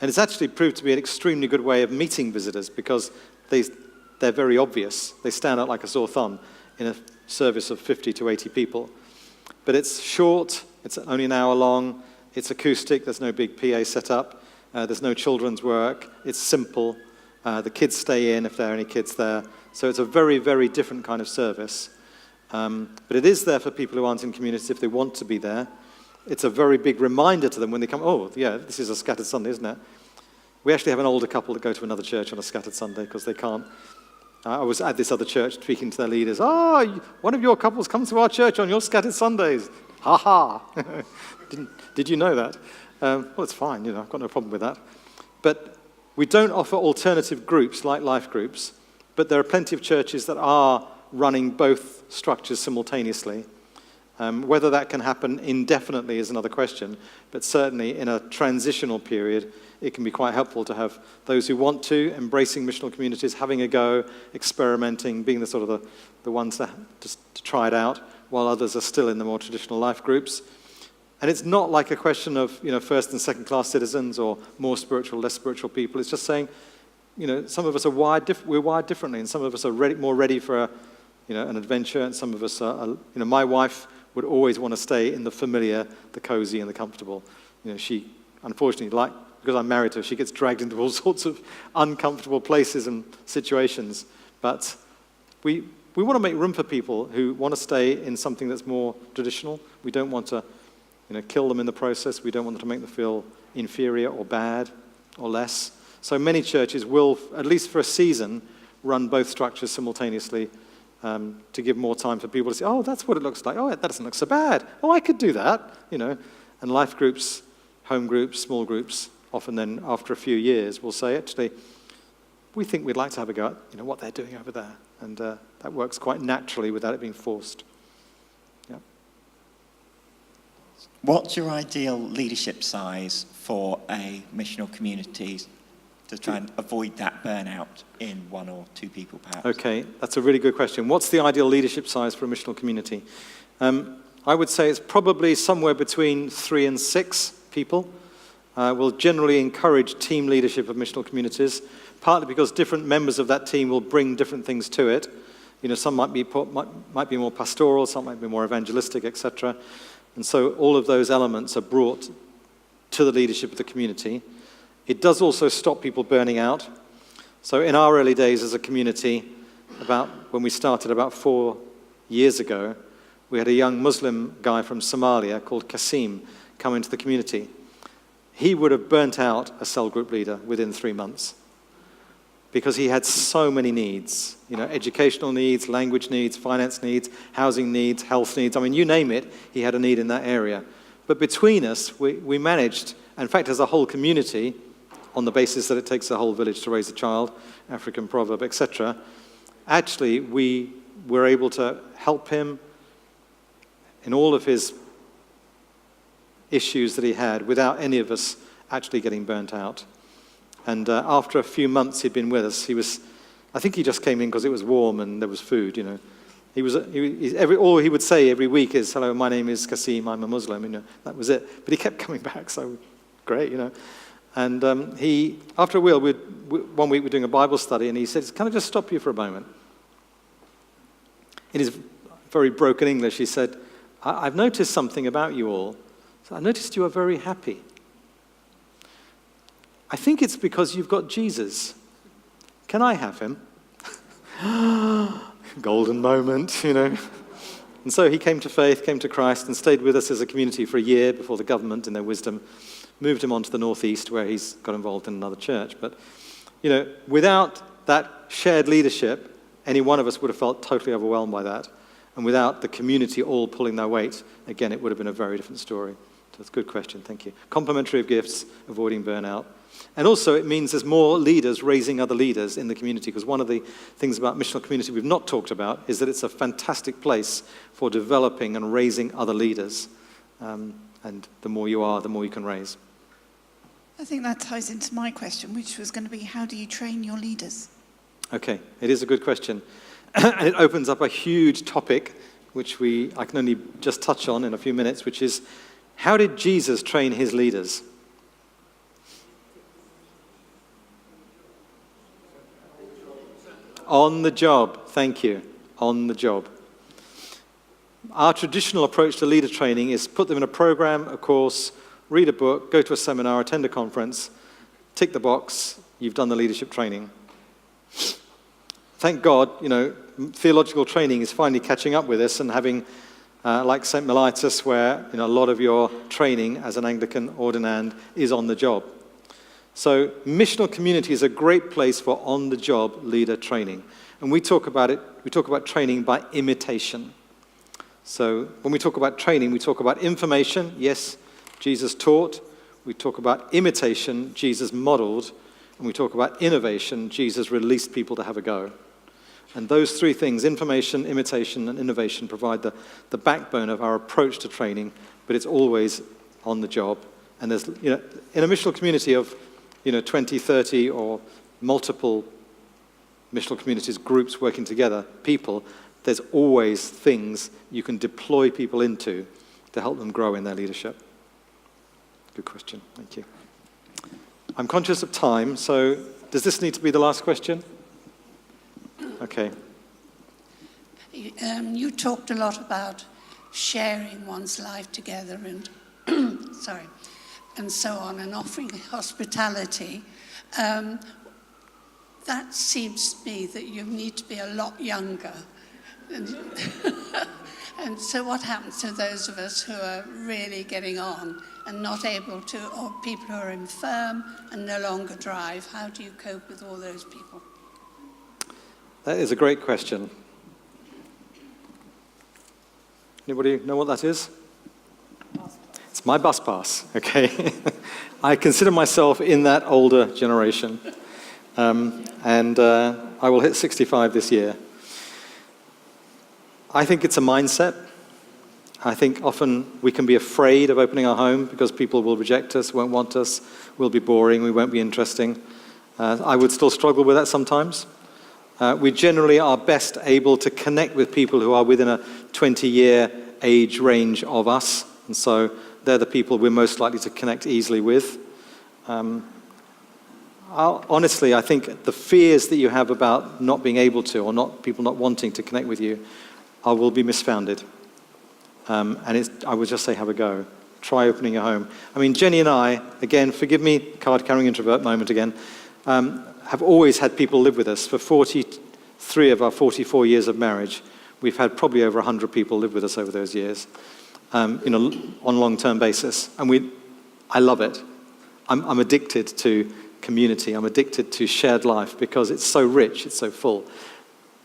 Speaker 1: And it's actually proved to be an extremely good way of meeting visitors, because they're very obvious. They stand out like a sore thumb in a service of 50 to 80 people. But it's short, it's only an hour long, it's acoustic, there's no big PA set up, there's no children's work, it's simple, the kids stay in if there are any kids there. So it's a very, very different kind of service. But it is there for people who aren't in communities if they want to be there. It's a very big reminder to them when they come, oh, yeah, this is a scattered Sunday, isn't it? We actually have an older couple that go to another church on a scattered Sunday because they can't. I was at this other church speaking to their leaders. One of your couples comes to our church on your scattered Sundays. Ha ha. Did you know that? Well, it's fine, I've got no problem with that. But we don't offer alternative groups like life groups, but there are plenty of churches that are running both structures simultaneously. Whether that can happen indefinitely is another question, but certainly in a transitional period, it can be quite helpful to have those who want to, embracing missional communities, having a go, experimenting, being the sort of the ones that just to try it out, while others are still in the more traditional life groups. And it's not like a question of first and second class citizens or more spiritual, less spiritual people. It's just saying, some of us are we're wired differently, and some of us are more ready for an adventure, and some of us are. My wife would always want to stay in the familiar, the cozy, and the comfortable. She, unfortunately, because I'm married to her, she gets dragged into all sorts of uncomfortable places and situations. But we want to make room for people who want to stay in something that's more traditional. We don't want to, kill them in the process. We don't want to make them feel inferior or bad or less. So many churches will, at least for a season, run both structures simultaneously to give more time for people to say, oh, that's what it looks like. Oh, that doesn't look so bad. Oh, I could do that, And life groups, home groups, small groups, often then after a few years will say, actually, we think we'd like to have a go at what they're doing over there. And that works quite naturally without it being forced. Yeah.
Speaker 8: What's your ideal leadership size for a missional community to try and avoid that burnout in one or two people, perhaps? Okay,
Speaker 1: that's a really good question. What's the ideal leadership size for a missional community? I would say it's probably somewhere between 3 and 6 people. We'll generally encourage team leadership of missional communities, partly because different members of that team will bring different things to it. Some might be more pastoral, some might be more evangelistic, etc. And so all of those elements are brought to the leadership of the community. It does also stop people burning out. So in our early days as a community, when we started about 4 years ago, we had a young Muslim guy from Somalia called Kasim come into the community. He would have burnt out a cell group leader within 3 months because he had so many needs, educational needs, language needs, finance needs, housing needs, health needs. I mean, you name it, he had a need in that area. But between us, we managed, in fact, as a whole community, on the basis that it takes a whole village to raise a child, African proverb, etc., actually, we were able to help him in all of his issues that he had without any of us actually getting burnt out. And after a few months he'd been with us, I think he just came in because it was warm and there was food, all he would say every week is, hello, my name is Kasim, I'm a Muslim, that was it. But he kept coming back, so great, And after a while, one week we're doing a Bible study, and he said, can I just stop you for a moment? In his very broken English, he said, I've noticed something about you all. So I noticed you are very happy. I think it's because you've got Jesus. can I have him? Golden moment, you know. And so he came to faith, came to Christ, and stayed with us as a community for a year before the government, in their wisdom, moved him on to the northeast where he's got involved in another church. But, you know, without that shared leadership, any one of us would have felt totally overwhelmed by that. And without the community all pulling their weight, again, it would have been a very different story. So that's a good question, thank you. Complementary of gifts, avoiding burnout. And also it means there's more leaders raising other leaders in the community, because one of the things about missional community we've not talked about is that it's a fantastic place for developing and raising other leaders. And the more you are, the more you can raise.
Speaker 3: I think that ties into my question, which was going to be, how do you train your leaders?
Speaker 1: Okay, it is a good question. And it opens up a huge topic, which I can only just touch on in a few minutes, which is, how did Jesus train his leaders? On the job, thank you, on the job. Our traditional approach to leader training is put them in a program, a course, read a book, go to a seminar, attend a conference, tick the box, you've done the leadership training. Thank God, you know, theological training is finally catching up with us and having, like St. Mellitus, where, you know, a lot of your training as an Anglican ordinand is on the job. So missional community is a great place for on-the-job leader training. And we talk about training by imitation. So when we talk about training, we talk about information, yes, Jesus taught. We talk about imitation, Jesus modeled. And we talk about innovation, Jesus released people to have a go. And those three things, information, imitation, and innovation, provide the backbone of our approach to training, but it's always on the job. And there's, you know, in a missional community of, you know, 20, 30, or multiple missional communities, groups working together, people, there's always things you can deploy people into to help them grow in their leadership. Good question, thank you. I'm conscious of time, so does this need to be the last question? Okay.
Speaker 9: You talked a lot about sharing one's life together and and so on, and offering hospitality. That seems to me that you need to be a lot younger. And so what happens to those of us who are really getting on and not able to, or people who are infirm and no longer drive? How do you cope with all those people?
Speaker 1: That is a great question. Anybody know what that is? It's my bus pass, okay? I consider myself in that older generation. And I will hit 65 this year. I think it's a mindset. I think often we can be afraid of opening our home because people will reject us, won't want us, we'll be boring, we won't be interesting. I would still struggle with that sometimes. We generally are best able to connect with people who are within a 20-year age range of us, and so they're the people we're most likely to connect easily with. Honestly, I think the fears that you have about not being able to, or people not wanting to connect with you, will be misfounded. I would just say, have a go. Try opening your home. I mean, Jenny and I, again, forgive me, card-carrying introvert moment again, have always had people live with us. For 43 of our 44 years of marriage, we've had probably over 100 people live with us over those years, on a long-term basis. And I love it. I'm addicted to community. I'm addicted to shared life because it's so rich, it's so full.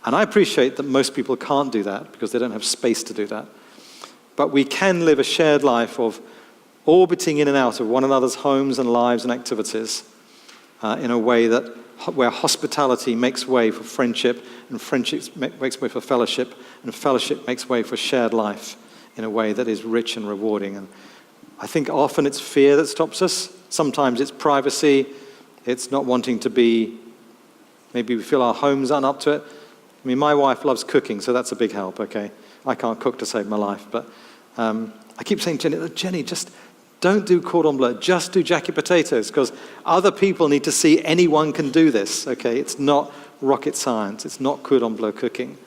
Speaker 1: And I appreciate that most people can't do that because they don't have space to do that. But we can live a shared life of orbiting in and out of one another's homes and lives and activities in a way where hospitality makes way for friendship, and friendship makes way for fellowship, and fellowship makes way for shared life in a way that is rich and rewarding. And I think often it's fear that stops us. Sometimes it's privacy. It's not wanting to be, maybe we feel our homes aren't up to it. I mean, my wife loves cooking, so that's a big help, okay? I can't cook to save my life, but I keep saying, Jenny, just don't do cordon bleu, just do jacket potatoes, because other people need to see anyone can do this, okay? It's not rocket science, it's not cordon bleu cooking.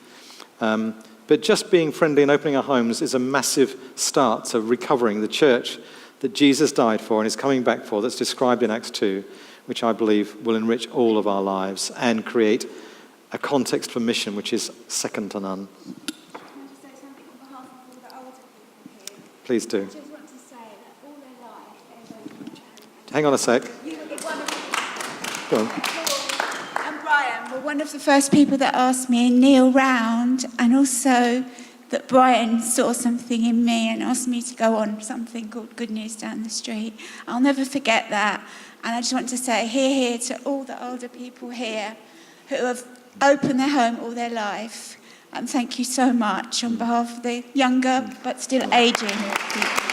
Speaker 1: But just being friendly and opening our homes is a massive start to recovering the church that Jesus died for and is coming back for, that's described in Acts 2, which I believe will enrich all of our lives and create a context for mission which is second to none.
Speaker 10: Can I just say something on behalf of all the older people here?
Speaker 1: Please do.
Speaker 10: I just want to say that all their life, they've
Speaker 1: Hang on a sec.
Speaker 10: you were one of
Speaker 1: Go on.
Speaker 10: Paul and Brian were one of the first people that asked me and Neil round, and also that Brian saw something in me and asked me to go on something called Good News Down the Street. I'll never forget that. And I just want to say here to all the older people here who have opened their home all their life. And thank you so much on behalf of the younger but still aging people.